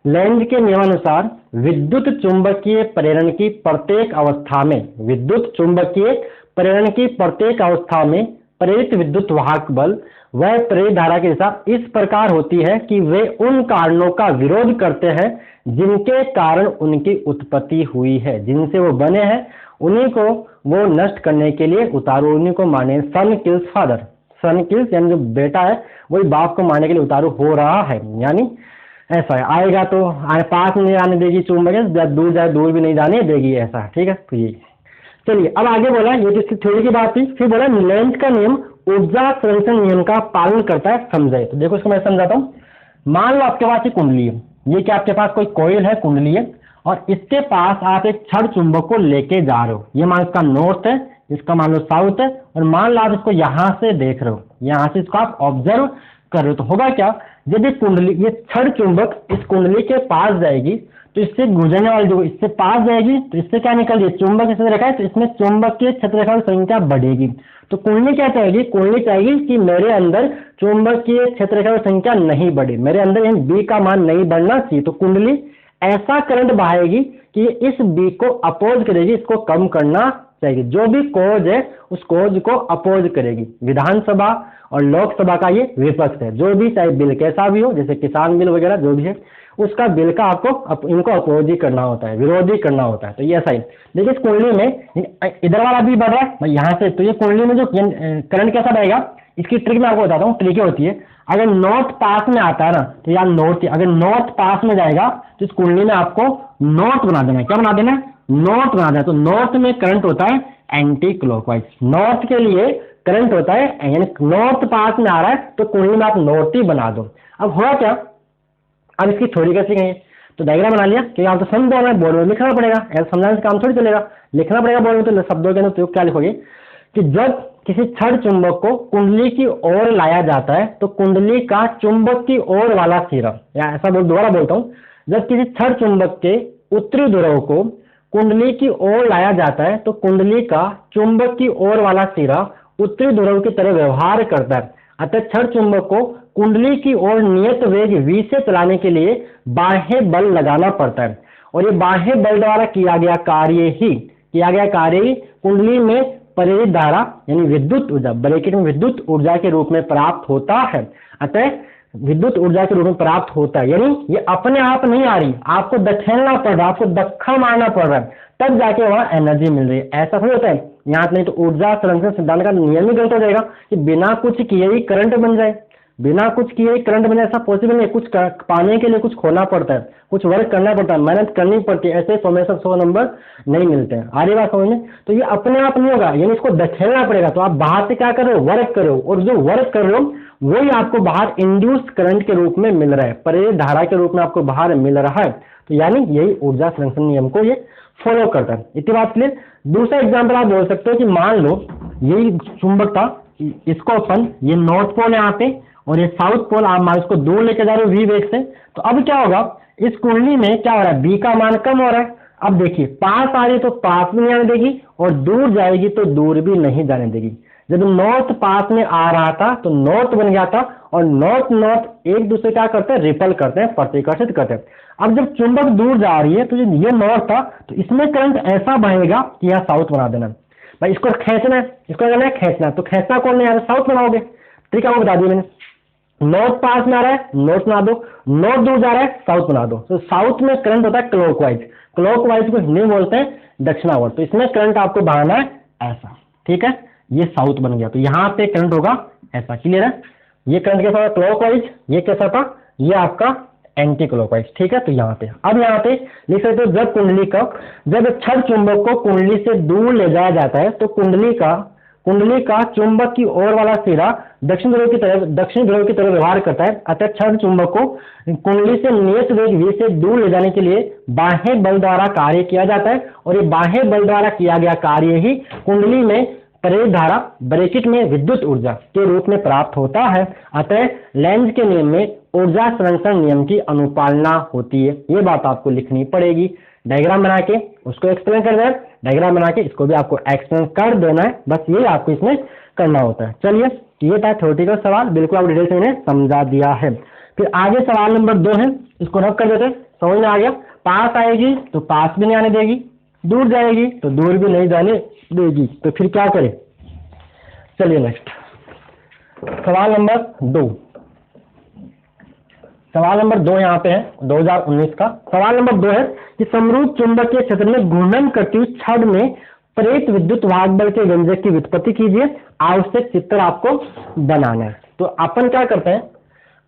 लेंज के नियमानुसार विद्युत चुंबकीय प्रेरण की प्रत्येक अवस्था में, विद्युत चुंबकीय प्रेरण की प्रत्येक अवस्था में प्रेरित विद्युत वाहक बल वह प्रेरित धारा की दिशा इस प्रकार होती है कि वे उन कारणों का विरोध करते हैं जिनके कारण उनकी उत्पत्ति हुई है, जिनसे वो बने हैं उन्हीं को वो नष्ट करने के लिए उतारू, उन्हीं को माने। सन किल्स फादर, सन किल्स यानी जो बेटा है वही बाप को मारने के लिए उतारू हो रहा है, यानी ऐसा है। आएगा तो पास नहीं आने देगी चुंबक, दूर जाए दूर भी नहीं जाने देगी, ऐसा है, ठीक है। तो ये चलिए अब आगे बोला, ये तो इसकी थ्योरी की बात थी। फिर बोला लेंज का नियम ऊर्जा संरक्षण नियम का पालन करता है, समझाइए। तो देखो इसको मैं समझाता हूँ। मान लो आपके पास एक कुंडली है, ये क्या आपके पास कोई कोयल है, कुंडली है, और इसके पास आप एक क्षण चुंबक को लेके जा रहे हो। ये मान इसका नॉर्थ है, इसका मान लो साउथ है, और मान लो आप इसको यहाँ से देख रहे हो, यहाँ से इसको आप ऑब्जर्व कर रहे हो। तो होगा क्या, यदि कुंडली, ये क्षण चुंबक इस कुंडली के पास जाएगी तो इससे गुजरने वाली जो इससे पास जाएगी तो इससे क्या निकल रही है, चुंबक इससे रखा है तो इसमें चुंबकीय क्षेत्रफल की संख्या बढ़ेगी। तो कुंडली क्या चाहेगी, कुंडली चाहेगी कि मेरे अंदर चुंबकीय क्षेत्रफल की संख्या नहीं बढ़े, मेरे अंदर बी का मान नहीं बढ़ना चाहिए। तो कुंडली ऐसा करंट बहाएगी कि ये इस बी को अपोज करेगी, इसको कम करना चाहिए। जो भी कोज है उस कोज को अपोज करेगी। विधानसभा और लोकसभा का ये विपक्ष है। जो भी चाहे बिल कैसा भी हो, जैसे किसान बिल वगैरह जो भी है, उसका बिल का आपको इनको अपोज ही करना होता है, विरोधी करना होता है। तो ये ऐसा ही देखिए, इस कुंडली में इधर वाला भी बढ़ रहा है यहाँ से, तो ये कुंडली में जो करंट कैसा रहेगा, इसकी ट्रिक मैं आपको बताता हूँ। ट्रिक होती है, अगर नॉर्थ पास में आता है ना, तो यार नॉर्थ, अगर नॉर्थ पास में जाएगा तो इस कुंडली में आपको नॉर्थ बना देना है। क्या बना देना है? नॉर्थ बना देना। तो नॉर्थ में करंट होता है एंटी क्लॉकवाइज। नॉर्थ के लिए करंट होता है, यानी नॉर्थ पास में आ रहा है तो कुंडली में आप नॉर्थ ही बना दो। अब हुआ क्या, अब इसकी थ्योरी कैसे कहें, तो डायग्राम बना लिया कि आप तो समझ रहे हैं, बोर्ड में लिखना पड़ेगा, ऐसा समझाने से काम थोड़ी चलेगा, लिखना पड़ेगा बोर्ड में। तो शब्दों के अंदर तो क्या लिखोगे कि जब किसी छड़ चुंबक को कुंडली की ओर लाया जाता है तो कुंडली का चुंबक की ओर वाला सिरा, या ऐसा दोबारा बोलता हूं, जब किसी छड़ चुंबक के उत्तरी ध्रुव को कुंडली की ओर लाया जाता है तो कुंडली का चुंबक की ओर वाला सिरा उत्तरी ध्रुव की तरह व्यवहार करता है। अतः छड़ चुंबक को कुंडली की ओर नियत वेग v से चलाने के लिए बाह्य बल लगाना पड़ता है, और ये बाह्य बल द्वारा किया गया कार्य ही कुंडली में प्रेरित धारा यानी विद्युत ऊर्जा, ब्रैकेट में विद्युत ऊर्जा के रूप में प्राप्त होता है। अतः विद्युत ऊर्जा के रूप में प्राप्त होता है, यानी ये अपने आप नहीं आ रही, आपको धकेलना पड़ रहा है, आपको धक्का मारना पड़ रहा है, तब जाके वहां एनर्जी मिल रही है। ऐसा थोड़ी होता है यहाँ, नहीं तो ऊर्जा संरक्षण सिद्धांत का नियम ही गलत हो जाएगा कि बिना कुछ किए ही करंट बन जाए, बिना कुछ किए ही करंट बन जाए। ऐसा पॉसिबल नहीं। कुछ पाने के लिए कुछ खोना पड़ता है, कुछ वर्क करना पड़ता है, मेहनत करनी पड़ती है, ऐसे 100 नंबर नहीं मिलते हैं। आ रही बात समझ में? तो ये अपने आप नहीं होगा, यानी इसको धकेलना पड़ेगा। तो आप बाहर से क्या कर रहे हो, वर्क कर रहे हो, और जो वर्क कर रहे हो वही आपको बाहर इंड्यूस करंट के रूप में मिल रहा है, प्रेरित धारा के रूप में आपको बाहर मिल रहा है। तो यानी यही ऊर्जा संरक्षण नियम को ये फॉलो करता है। इतनी बात क्लियर। दूसरा एग्जाम्पल आप बोल सकते हो कि मान लो यही चुंबक था, इसको अपन, ये नॉर्थ पोल यहाँ पे और ये साउथ पोल, आप मान इसको दूर लेके जा रहे हो v वेग से, तो अब क्या होगा, इस कुंडली में क्या हो रहा है, b का मान कम हो रहा है। अब देखिए, पास आ रही तो पास भी नहीं आने देगी, और दूर जाएगी तो दूर भी नहीं जाने देगी। जब नॉर्थ पास में आ रहा था तो नॉर्थ बन गया था, और नॉर्थ एक दूसरे क्या करते हैं, रिपल करते हैं, प्रतिकर्षित करते हैं। अब जब चुंबक दूर जा रही है तो ये नॉर्थ था, तो इसमें करंट ऐसा बहेगा कि यहाँ साउथ बना देना भाई। इसको खींचना है, इसको करना है खींचना, तो खींचना कौन नहीं आ रहा, साउथ बनाओगे। ठीक है, वो बता दिया मैंने। नॉर्थ पास में आ रहा है, नॉर्थ बना दो, नॉर्थ दूर जा रहा है, साउथ बना दो। तो साउथ में करंट होता है क्लॉकवाइज, क्लॉकवाइज को हिंदी में बोलते हैं दक्षिणावर्त। तो इसमें करंट आपको बहाना है ऐसा। ठीक है, ये साउथ बन गया, तो यहाँ पे करंट होगा ऐसा। क्लियर है? ये करंट कैसा होगा, क्लॉकवाइज। ये कैसा था, ये आपका एंटी क्लॉकवाइज। ठीक है, तो यहाँ पे, अब यहाँ पे लिख सकते हो, जब छड़ चुंबक को कुंडली से दूर ले जाया जाता है तो कुंडली का चुंबक की ओर वाला सिरा दक्षिण ध्रुव की तरफ व्यवहार करता है। अतः छड़ चुंबक को कुंडली से नियत वेग v से दूर ले जाने के लिए बाह्य बल द्वारा कार्य किया जाता है, और ये बाह्य बल द्वारा किया गया कार्य ही कुंडली में प्रेरित धारा ब्रैकेट में विद्युत ऊर्जा के रूप में प्राप्त होता है। अतः लेंज के नियम में ऊर्जा संरक्षण नियम की अनुपालना होती है। ये बात आपको लिखनी पड़ेगी, डायग्राम बना के उसको एक्सप्लेन कर देना, डायग्राम बना के इसको भी आपको एक्सप्लेन कर देना है। बस ये आपको इसमें करना होता है। चलिए, ये था थ्योरेटिकल सवाल, बिल्कुल आप डिटेल से मैंने समझा दिया है। फिर आगे सवाल नंबर 2 है, इसको रख कर देते हैं। समझ में आ गया? पास आएगी तो पास भी नहीं आने देगी, दूर जाएगी तो दूर भी नहीं जाने देगी, तो फिर क्या करें। चलिए नेक्स्ट सवाल नंबर 2। सवाल नंबर 2 यहाँ पे है 2019 का। सवाल नंबर 2 है कि समरूप चुंबकीय क्षेत्र में घूर्णन करती हुई छड़ में प्रेरित विद्युत वाहक बल के व्यंजक की व्युत्पत्ति कीजिए। आवश्यक चित्र आपको बनाना है। तो अपन क्या करते हैं,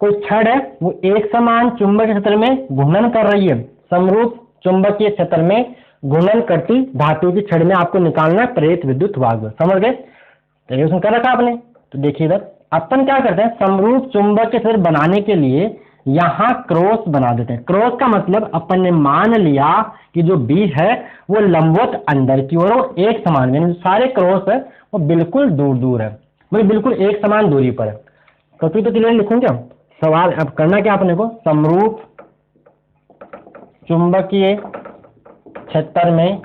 कोई छड़ है वो एक समान चुंबकीय क्षेत्र में घूर्णन कर रही है, समरूप चुंबकीय क्षेत्र में घूर्णन करती धातु की छड़ में आपको निकालना है प्रेरित विद्युत वाहक बल। समझ गए? तो कर रखा आपने। तो देखिए इधर अपन क्या करते हैं, समरूप चुंबकीय क्षेत्र बनाने के लिए यहां क्रॉस बना देते हैं। क्रॉस का मतलब अपन ने मान लिया कि जो बी है वो लंबवत अंदर की ओर और एक समान, यानी सारे क्रॉस है वो बिल्कुल दूर दूर है, मतलब बिल्कुल एक समान दूरी पर है। तो क्लियर लिखूं क्या सवाल। अब करना क्या अपने को, समरूप चुंबकीय क्षेत्र में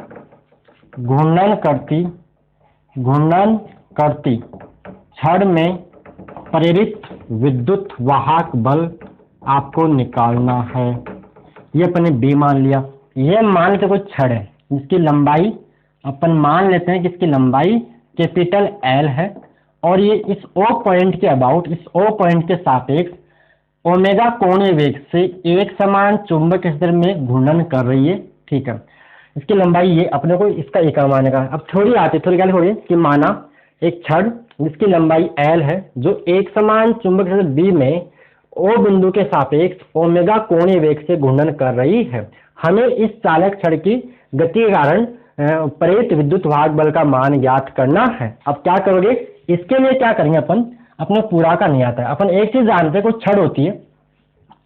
घूर्णन करती छड़ में प्रेरित विद्युत वाहक बल आपको निकालना है। ये अपन ने बी मान लिया। ये मान लेते कोई छड़ है जिसकी लंबाई अपन मान लेते हैं कि इसकी लंबाई कैपिटल एल है और ये इस ओ पॉइंट के अबाउट, इस ओ पॉइंट के सापेक्ष ओमेगा कोणीय वेग से एक समान चुंबक क्षेत्र में घूर्णन कर रही है। ठीक है, इसकी लंबाई ये अपने को इसका एक माने का। अब थोड़ी आती थोड़ी क्या हो कि माना एक छड़ जिसकी लंबाई एल है जो एक समान चुंबक क्षेत्र बी में ओ बिंदु के सापेक्ष ओमेगा कोणीय वेग से घूर्णन कर रही है। हमें इस चालक छड़ की गति के कारण प्रेरित विद्युत वाहक बल का मान ज्ञात करना है। अब क्या करोगे, इसके लिए क्या करेंगे अपन, अपने पूरा का नहीं आता है। अपन एक चीज जानते हैं, कोई छड़ होती है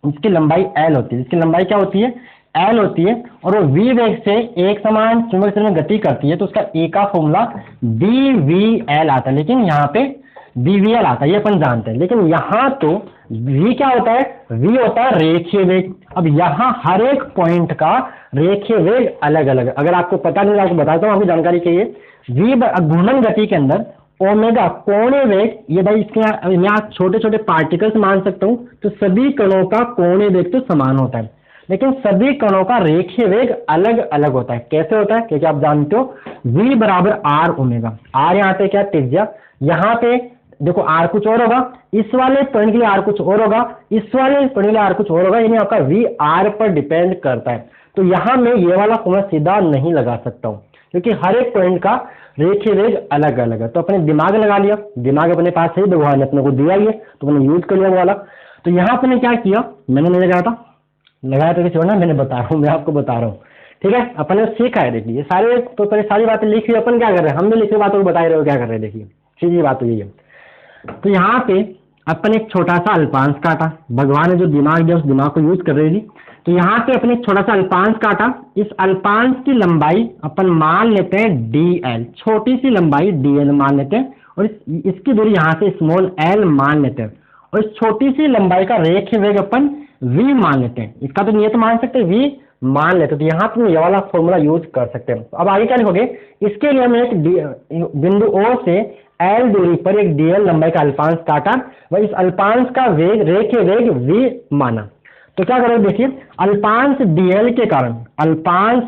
इसकी लंबाई एल होती है, इसकी लंबाई क्या होती है, एल होती है, और वो वी वेग से एक समान चुंबक क्षेत्र में गति करती है, तो उसका ए का फॉर्मूला बी वी एल आता है। लेकिन यहाँ पे बी वी एल आता है, ये अपन जानते हैं। लेकिन यहाँ तो वी क्या होता है, वी होता है रेखीय वेग। अब यहाँ हर एक पॉइंट का रेखीय वेग अलग अलग है। अगर आपको पता नहीं, आपको बताता हूँ, आपकी जानकारी के लिए वी घूर्णन गति के अंदर ओमेगा कोणीय वेग, ये भाई इसके यहाँ छोटे छोटे पार्टिकल्स मान सकता हूँ, तो सभी कणों का कोणीय वेग तो समान होता है, लेकिन सभी कणों का रेखीय वेग अलग अलग होता है। कैसे होता है, क्योंकि आप जानते हो v बराबर आर ओमेगा। आर यहाँ पे क्या त्रिज्या, यहाँ पे देखो आर कुछ और होगा, इस वाले पॉइंट के लिए आर कुछ और होगा, इस वाले पॉइंट के लिए आर कुछ और होगा, यानी आपका वी आर पर डिपेंड करता है। तो यहाँ मैं ये वाला फॉर्मूला सीधा नहीं लगा सकता हूँ क्योंकि हर एक पॉइंट का रेखीय वेग अलग अलग है। तो अपने दिमाग लगा लिया, दिमाग अपने पास है, भगवान ने अपने को दिया ही है, तो मैंने यूज कर लिया वाला। तो यहाँ अपने क्या किया, मैंने नहीं लगाया था, लगाया तो छोड़ना, मैंने बता रहा हूँ, मैं आपको बता रहा हूँ। ठीक है, अपन ने सीखा है, देखिए सारे तो पहले सारी बातें लिखी, अपन क्या कर रहे हैं, हम भी लिखी बातों को बता रहे हो क्या कर रहे हैं। देखिए सीधी बात तो यही है। तो यहाँ पे अपन एक छोटा सा अल्पांश काटा, भगवान ने जो दिमाग दिया उस दिमाग को यूज कर रहे थी। तो यहाँ पे अपने एक छोटा सा अल्पांश काटा, इस अल्पांश की लंबाई अपन मान लेते हैं dl, छोटी सी लंबाई dl मान लेते हैं, और इसकी दूरी यहाँ से स्मॉल l मान लेते हैं, और इस छोटी सी लंबाई का रेखीय वेग अपन v मान लेते हैं। इसका तो नियत मान सकते हैं, v मान लेते, तो यहाँ पे ये वाला फॉर्मूला यूज कर सकते हैं। अब आगे क्या लिखोगे, इसके लिए हमने एक बिंदु O से L दूरी पर एक dl लंबाई का अल्पांश काटा, वह इस अल्पांश का वेग रेखीय वेग v माना। तो क्या करोगे, देखिए अल्पांश dl के कारण, अल्पांश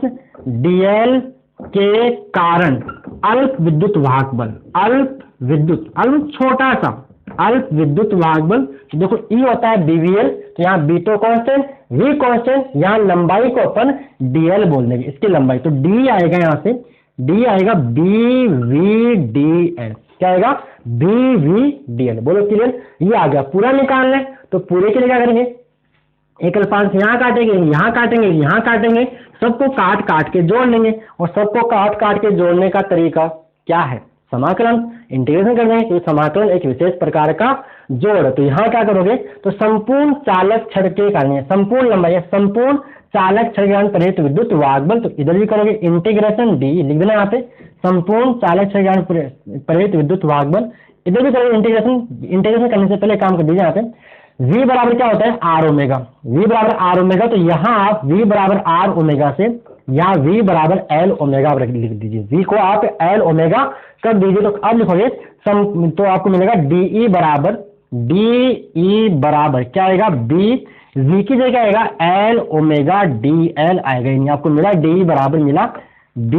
dl के कारण अल्प विद्युत वाहक बल, अल्प विद्युत, अल्प छोटा सा अल्प विद्युत वाहक बल, तो देखो E होता है BVL, तो यहाँ B तो कांस्टेंट, V कांस्टेंट, यहाँ लंबाई को अपन dl बोल देंगे, इसकी लंबाई। तो D आएगा, यहाँ से D आएगा BVDL, क्या आएगा BVDL, बोलो क्लियर, ये आ गया। पूरा निकालना है तो पूरे के लिए क्या करेंगे, एक अल्पांश यहाँ काटेंगे, यहाँ काटेंगे, यहाँ काटेंगे, सबको काट काट के जोड़ लेंगे। और सबको काट काट के जोड़ने का तरीका क्या है, समाकलन, इंटीग्रेशन कर देंगे। तो समाकलन एक विशेष प्रकार का जोड़। तो यहाँ क्या करोगे, तो संपूर्ण चालक छड़ के कारण, संपूर्ण लंबाई, संपूर्ण चालक छड़ के कारण प्रेरित विद्युत वाहक बल, तो इधर भी करोगे इंटीग्रेशन डी, लिख देना यहाँ पे, संपूर्ण चालक छड़ के कारण प्रेरित विद्युत वाहक बल, इधर भी करोगे इंटीग्रेशन। इंटीग्रेशन करने से पहले काम कर दीजिए, यहाँ पे v बराबर क्या होता है, आर ओमेगा, v बराबर आर ओमेगा। तो यहाँ आप v बराबर आर ओमेगा से यहाँ v बराबर एल ओमेगा लिख दीजिए, v को आप एल ओमेगा कर दीजिए। तो अब लिखोगे तो आपको मिलेगा de बराबर क्या आएगा, b, v की जगह आएगा एल ओमेगा डी एल आएगा, यानी आपको मिला de बराबर मिला b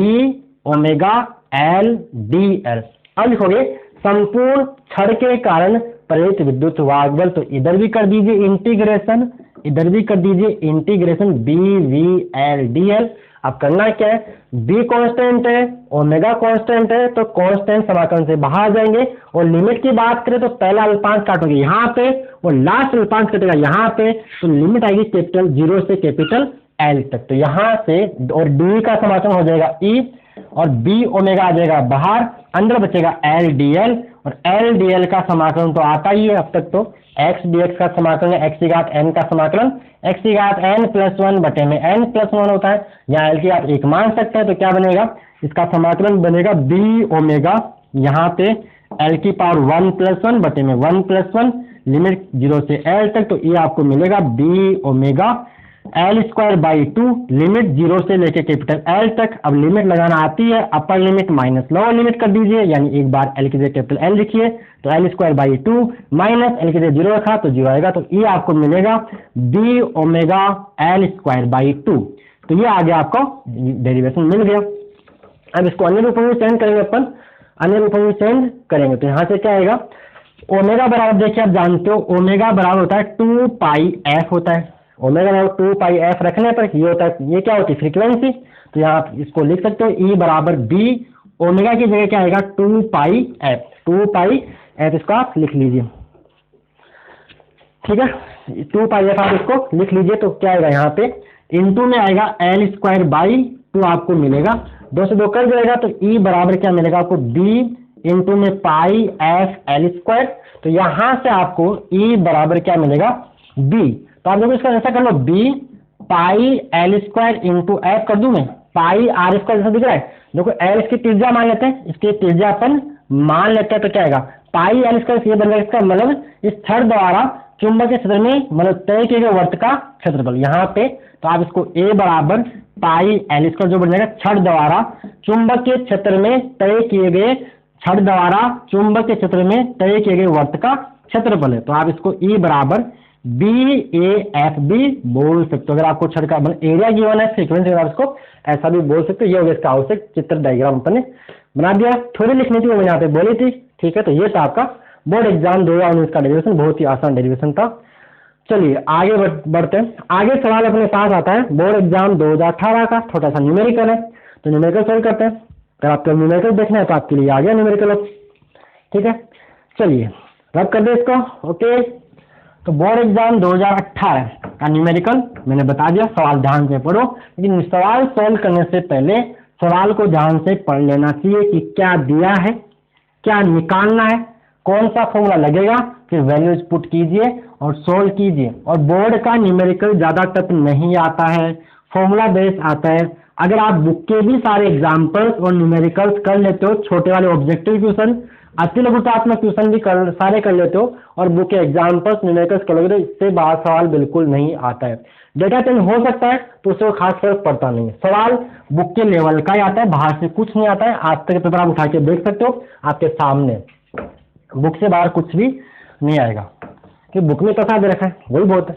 omega L D L. अब लिखोगे संपूर्ण छड़ के कारण प्रेरित विद्युत वाहक बल, तो इधर भी कर दीजिए इंटीग्रेशन, इधर भी कर दीजिए इंटीग्रेशन BVL। अब करना क्या है, B कांस्टेंट है, ओमेगा कांस्टेंट है, तो कांस्टेंट समाकलन से बाहर जाएंगे। और लिमिट की बात करें तो पहला अल्पांश काटोगे यहाँ पे और लास्ट अल्पांश कटेगा यहाँ पे, तो लिमिट आएगी कैपिटल 0 से कैपिटल L तक। तो यहाँ से और D का समाकलन हो जाएगा E, और B ओमेगा आ जाएगा बाहर, अंदर बचेगा LDL, और LDL का समाकलन तो आता ही है अब तक, तो x dx का समाकलन है x की घात n का समाकलन, x की घात n प्लस 1 बटे में n प्लस 1 होता है। यहाँ L की आप एक मान सकते हैं, तो क्या बनेगा, इसका समाकलन बनेगा B ओमेगा, यहाँ पे L की पावर 1 प्लस 1 बटे में 1 प्लस 1, लिमिट 0 से L तक, तो ये आपको मिलेगा B omega L square by to, limit 0 से लेके कैपिटल एल तक। अब लिमिट लगाना आती है, upper limit minus lower limit कर दीजिए, यानी एक बार एल की जगह कैपिटल एल लिखिए, तो L square by to minus L की जगह 0 रखा तो 0 आएगा, तो ये आपको मिलेगा B omega L square by two. तो ये आगे आपको डेरिवेशन मिल गया। अब इसको अन्य रूपों में चेंज करेंगे अपन, अन्य रूपों में चेंज करेंगे तो यहाँ से क्या आएगा, ओमेगा बराबर देखिए आप जानते हो ओमेगा बराबर होता है 2 पाई एफ होता है। ओमेगा बराबर 2 पाई एफ रखने पर ये होता है, ये क्या होती है फ्रीक्वेंसी, तो यहाँ आप इसको लिख सकते हो ई बराबर बी, ओमेगा की जगह क्या आएगा 2 पाई एफ, 2 पाई एफ इसको आप लिख लीजिए, ठीक है। 2 पाई एफ आप इसको लिख लीजिए, तो क्या आएगा यहाँ पे इनटू में आएगा एल स्क्वायर बाई टू आपको मिलेगा, 2 से 2 कर जाएगा, तो ई बराबर क्या मिलेगा आपको बी इंटू में पाई एफ एल स्क्वायर। तो यहां से आपको ई बराबर क्या मिलेगा बी, तो आप देखो इसका ऐसा कर लो B pi L square into F कर दूं मैं, पाई आर स्क्वायर जैसा दिख रहा है, देखो एल इसकी त्रिज्या मान लेते हैं, इसकी त्रिज्या अपन मान लेते हैं, तो क्या आएगा पाई एल स्क्वायर, ये बन जाएगा इसका मतलब इस छड़ द्वारा चुंबकीय क्षेत्र में मतलब तय किए गए वर्त का क्षेत्रफल यहाँ पे, तो आप इसको ए बराबर पाई एल स्क्वायर जो बन जाएगा छड़ द्वारा चुंबकीय क्षेत्र में तय किए गए, छड़ द्वारा चुंबकीय क्षेत्र में तय किए गए वर्त का क्षेत्रफल है, तो आप इसको ई बराबर बी ए एफ बी बोल सकते हो। अगर आपको छड़ का एरिया गिवन है फ्रीक्वेंसी, आप इसको ऐसा भी बोल सकते हो। ये हो गया इसका आवश्यक चित्र डायग्राम अपन ने बना दिया, थोड़ी लिखनी थी वो मैंने यहाँ पे बोली थी, ठीक है। तो ये था आपका बोर्ड एग्जाम 2019 का डेरिवेशन, बहुत ही आसान डेरिवेशन था। चलिए आगे बढ़ते हैं, आगे सवाल अपने पास आता है बोर्ड एग्जाम 2018 का, छोटा सा न्यूमेरिकल है, तो न्यूमेरिकल सॉल्व करते हैं। अगर आपको न्यूमेरिकल देखना है तो आपके लिए आ गया न्यूमेरिकल, ठीक है। चलिए रब कर दे इसको, ओके। तो बोर्ड एग्जाम 2018 का न्यूमेरिकल मैंने बता दिया, सवाल ध्यान से पढ़ो, लेकिन सवाल सॉल्व करने से पहले सवाल को ध्यान से पढ़ लेना चाहिए कि क्या दिया है, क्या निकालना है, कौन सा फॉर्मूला लगेगा, फिर वैल्यूज पुट कीजिए और सोल्व कीजिए। और बोर्ड का न्यूमेरिकल ज्यादा तक नहीं आता है, फॉर्मूला बेस्ड आता है। अगर आप बुक के भी सारे एग्जाम्पल्स और न्यूमेरिकल्स कर लेते हो, छोटे वाले ऑब्जेक्टिव क्वेश्चन, अति लघुतात्मक क्वेश्चन भी सारे कर लेते हो, और बुक के एग्जाम्पल्स न्यूमेरिकल्स करोगे तो इससे बाहर सवाल बिल्कुल नहीं आता है। डेटा चेंज हो सकता है तो उससे खास फर्क पड़ता नहीं है, सवाल बुक के लेवल का ही आता है, बाहर से कुछ नहीं आता है। आज तक पेपर आप उठा के देख सकते हो, आपके सामने बुक से बाहर कुछ भी नहीं आएगा, कि बुक में कसा दे रखा है वही बहुत है।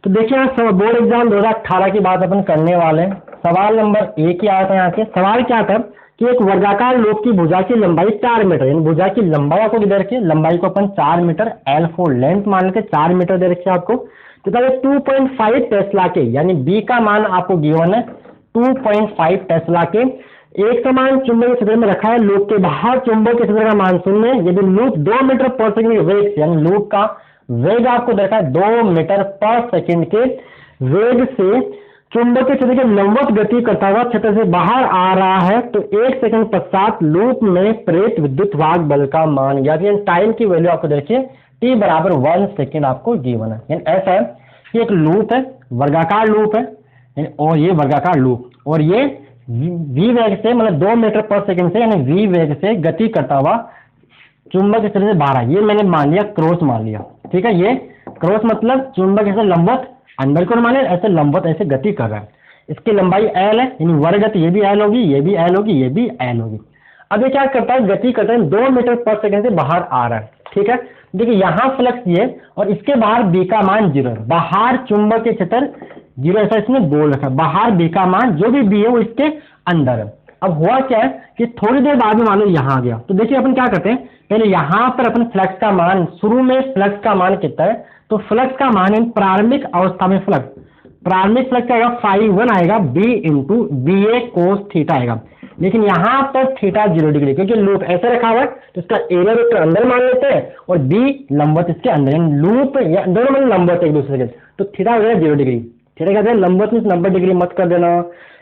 तो देखिए बोर्ड एग्जाम 2018 की बात अपन करने वाले हैं। सवाल नंबर 1 ही आया था यहाँ के, सवाल क्या था कि एक वर्गाकार लोक की भुजा की लंबाई 4 मीटर, यानी भुजा की लंबाई आपको दे रखी है, लंबाई को अपन 4 मीटर, एल फोर लेंथ मान के 4 मीटर दे रखी है आपको, तो 2.5 टेस्ला के, यानी बी का मान आपको गिवन है 2.5 टेस्ला के एक समान चुंबकीय क्षेत्र में रखा है। लूप के बाहर चुंबकीय क्षेत्र का मान शून्य, यदि लूप 2 मीटर पर सेकंड के वेग से, यानी लूप का वेग आपको देखा है 2 मीटर पर सेकंड के वेग से चुंबकीय क्षेत्र के लंबवत गति करता हुआ क्षेत्र से बाहर आ रहा है, तो 1 सेकंड पश्चात लूप में प्रेरित विद्युत वाहक बल का मान ज्ञात, यानी टाइम की वैल्यू आपको देखिए t बराबर 1 सेकंड आपको गिवन है। यानी ऐसा है कि एक लूप है, वर्गाकार लूप है, और ये वर्गाकार लूप, और ये v वेग से मतलब 2 मीटर पर सेकंड से, यानी v वेग से गति करता हुआ चुंबकीय क्षेत्र से बाहर, ये मैंने मान लिया क्रॉस मान लिया, ठीक है। ये क्रॉस मतलब चुंबकीय क्षेत्र लंबवत अंदर की ओर मान लिया, ऐसे लंबवत ऐसे गति कर रहा है। इसकी लंबाई l है, यानी वर्ग गति, ये भी l होगी, ये भी l होगी, ये भी l होगी। अब ये क्या करता है, गति करता है 2 मीटर पर सेकंड से बाहर आ रहा है, ठीक है। देखिए यहाँ फ्लक्स ये, और इसके बाहर b का मान 0 है, बाहर चुंबकीय क्षेत्र 0, ऐसा इसने बोल रखा है। बाहर b का मान जो भी b है वो इसके अंदर है। अब हुआ क्या है कि थोड़ी देर बाद में मान लो यहाँ आ गया, तो देखिए अपन क्या करते हैं, पहले यहाँ पर अपन फ्लक्स का मान, शुरू में फ्लक्स का मान कितना है, तो फ्लक्स का मान है प्रारंभिक अवस्था में प्रारंभिक फ्लक्स आएगा ∅1 आएगा b इंटू बी ए कोस थीटा आएगा। लेकिन यहाँ पर थीटा 0 डिग्री, क्योंकि लूप ऐसे रखा हुआ है तो इसका एरिया वेक्टर अंदर मान लेते हैं और b लंबवत इसके अंदर, यानी लूप दोनों मतलब लंबवत एक दूसरे के, तो थीटा हो जाएगा 0 डिग्री। थीटा कहते हैं लंबवत में 90 डिग्री मत कर देना,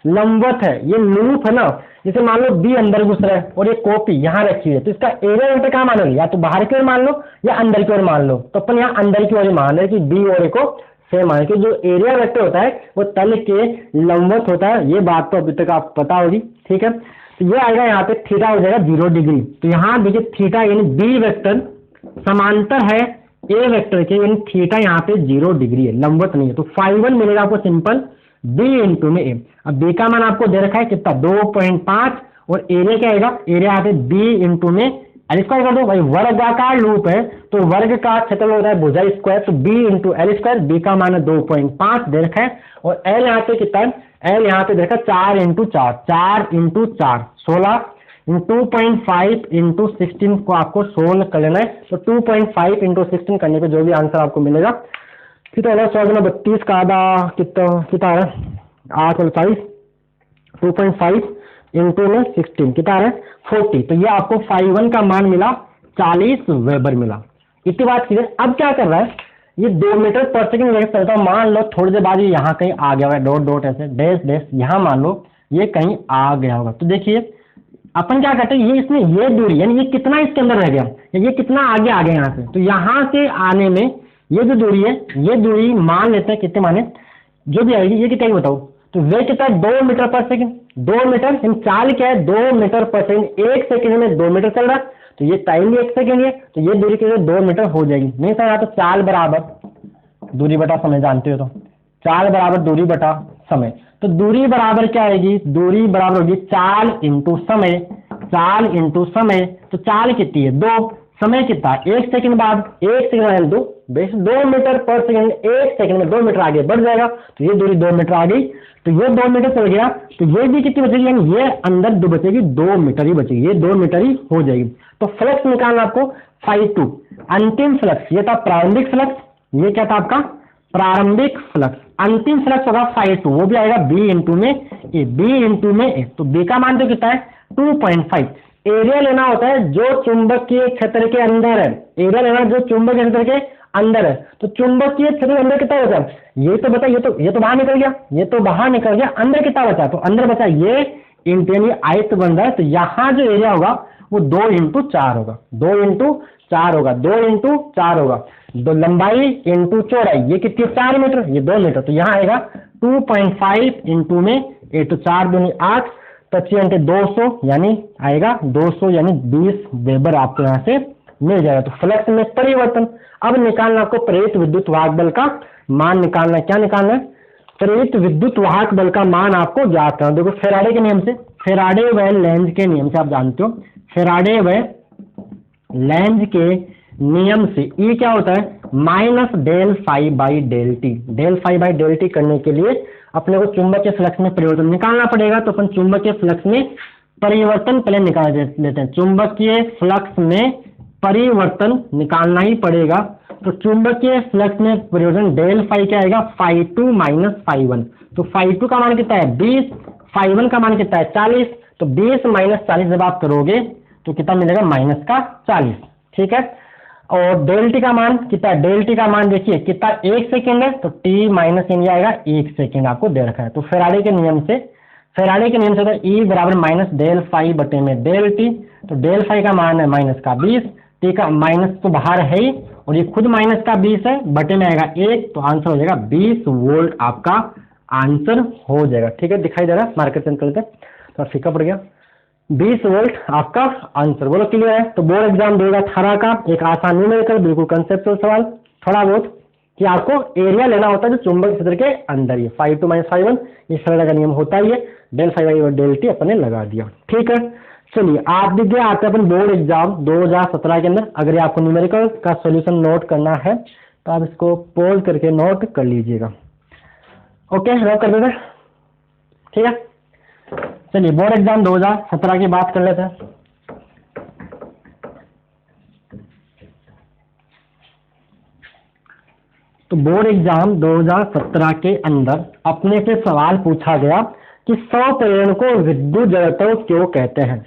लंबवत है, ये लूप है ना, जैसे मान लो b अंदर घुस रहा है और ये कॉपी यहाँ रखी है, तो इसका एरिया वेक्टर कहाँ मान लो, या तो बाहर की ओर मान लो या अंदर की ओर मान लो। तो अपन यहाँ अंदर की ओर मान रहे कि b और a को सेम मान के, जो एरिया वेक्टर होता है वो तल के लंबवत होता है, ये बात तो अभी तक आपको पता होगी, ठीक है। तो ये आएगा यहाँ पे थीटा हो जाएगा 0 डिग्री। तो यहाँ देखिए थीटा यानी b वेक्टर समांतर है ए वेक्टर के यानी थीटा यहाँ पे 0 डिग्री है, लंबवत नहीं है, तो φ1 मिलेगा आपको सिंपल बी इंटू में ए। अब बी का मान आपको दे रखा है कितना 2.5 और एरिया क्या आएगा, एरिया यहाँ पे बी इंटू में एल स्क्वायर कर दो भाई, वर्गाकार लूप है तो वर्ग का क्षेत्र होता है भुजा स्क्वायर, तो B into L square, B का मान है 2.5 दे रखा है और एल यहाँ पे कितना है, एल यहाँ पे दे रखा है 4 इंटू 4, 4 इंटू 4 16 2.5 इंटू 16 को आपको सोल्व कर लेना है, तो 2.5 इंटू 16 करने पे जो भी आंसर आपको मिलेगा कितना होगा, 132 का आधा कितना है 8 और 40, 2.5 इंटू में 16 कितना है 40, तो ये आपको φ1 का मान मिला 40 वेबर मिला। इतनी बात कीजिए। अब क्या कर रहा है, ये 2 मीटर पर सेकंड वेग चलता है, मान लो थोड़ी देर बाद ये यहाँ कहीं आ गया होगा, डॉट डॉट ऐसे डैश डैश, यहाँ मान लो ये कहीं आ गया होगा, तो देखिए अपन क्या करते हैं, ये इसमें ये दूरी यानी ये कितना इसके अंदर रह गया, ये कितना आगे आ गया यहाँ से, तो यहाँ से आने में ये जो दूरी है, ये दूरी मान लेते हैं कितने माने जो भी आएगी, ये कितना बताओ, तो वे कितना 2 मीटर पर सेकंड, 2 मीटर चाल क्या है 2 मीटर पर सेकंड, 1 सेकंड में 2 मीटर चल रहा है, तो ये टाइम भी 1 सेकंड है, तो ये दूरी के 2 मीटर हो जाएगी। नहीं सर यहाँ तो चाल बराबर दूरी बटा समय जानते हो, तो चाल बराबर दूरी बटा समय, तो दूरी बराबर क्या आएगी, दूरी बराबर होगी चाल इंटू समय, चाल इंटू समय, तो चाल कितनी है 2, समय कितना 1 सेकंड बाद 1 सेकंड 2 मीटर पर सेकंड, 1 सेकंड में 2 मीटर आगे बढ़ जाएगा, तो ये दूरी 2 मीटर आ गई, तो ये 2 मीटर चल गया, तो ये भी कितनी बचेगी, यानी ये अंदर दो बचेगी 2 मीटर ही बचेगी, ये 2 मीटर ही हो जाएगी। तो फ्लक्स निकालना आपको φ2, अंतिम फ्लक्स, ये था प्रारंभिक फ्लक्स, ये क्या था आपका प्रारंभिक फ्लक्स, अंतिम फ्लक्स होगा φ2, वो भी आएगा बी इंटू में ए, बी इंटू में ए, तो बी का मान तो कितना है 2.5। एरिया लेना होता है जो चुंबकीय क्षेत्र के अंदर है, एरिया लेना जो चुंबकीय क्षेत्र के अंदर है, तो चुंबकीय क्षेत्र के अंदर कितना होता है, ये तो बता, ये तो बाहर निकल गया, ये तो बाहर निकल गया, अंदर कितना बचा, तो अंदर बचा ये इंटू आयत बन रहा है, तो यहाँ जो एरिया होगा वो 2 इंटू 4 होगा, 2 इंटू 4 होगा, 2 इंटू 4 होगा, दो लंबाई इंटू चौड़ाई, ये कितनी 4 मीटर, ये 2 मीटर, तो यहाँ आएगा 2.5 इंटू में 8, तो 4 दूनी 8, 25 200 यानी आएगा 200 यानी 20 वेबर आपको यहाँ से मिल जाएगा। तो फ्लक्स में परिवर्तन। अब निकालना आपको प्रेरित विद्युत वाहक बल का मान निकालना है। क्या निकालना है, प्रेरित विद्युत वाहक बल का मान आपको ज्ञात करना। देखो फेराडे के नियम से, फेराडे व लेंज के नियम से आप जानते हो, फेराडे व लेंज के नियम से ई क्या होता है minus del phi by del T. Del phi by del T करने के लिए अपने को चुंबकीय फ्लक्स में परिवर्तन निकालना पड़ेगा, तो अपन चुंबकीय फ्लक्स में परिवर्तन पहले निकाल लेते हैं। चुंबकीय फ्लक्स में परिवर्तन निकालना ही पड़ेगा, तो चुंबकीय फ्लक्स में परिवर्तन डेल फाई क्या आएगा φ2 माइनस φ1। तो φ2 का मान कितना है 20, φ1 का मान कितना है 40, तो 20 माइनस 40 जब आप करोगे तो कितना मिलेगा माइनस का 40, ठीक है। और डेल टी का मान कितना है, डेल टी का मान देखिए कितना 1 सेकेंड है, तो टी माइनस एन आएगा 1 सेकेंड आपको दे रखा है। तो फेराडे के नियम से, फेराडे के नियम से तो ई बराबर माइनस डेल फाई बटे में डेल टी, तो डेल फाई का मान है माइनस का 20, टी का माइनस तो बाहर है ही और ये खुद माइनस का 20 है, बटे में आएगा 1, तो आंसर हो जाएगा 20 वोल्ट आपका आंसर हो जाएगा, ठीक है। दिखाई दे रहा है, मार्केट चेंज करते तो फीका पड़ गया, 20 वोल्ट आपका आंसर। बोलो क्लियर है। तो बोर्ड एग्जाम 2018 का एक आसान न्यूमेरिकल बिल्कुल कंसेप्चुअल सवाल, थोड़ा बहुत कि आपको एरिया लेना होता है जो चुंबक क्षेत्र के अंदर ही, φ2 माइनस φ1 इस तरह का नियम होता ही है, डेल फाई बाई और डेल टी अपने लगा दिया, ठीक है। चलिए आप देखिए आते हैं अपन बोर्ड एग्जाम 2017 के अंदर। अगर आपको न्यूमेरिकल का सॉल्यूशन नोट करना है तो आप इसको पॉज करके नोट कर लीजिएगा। ओके, नोट कर देते, ठीक है। चलिए बोर्ड एग्जाम 2017 की बात कर लेते हैं। तो बोर्ड एग्जाम 2017 के अंदर अपने से सवाल पूछा गया कि स्वप्रेरण को विद्युत जड़त्व क्यों कहते हैं।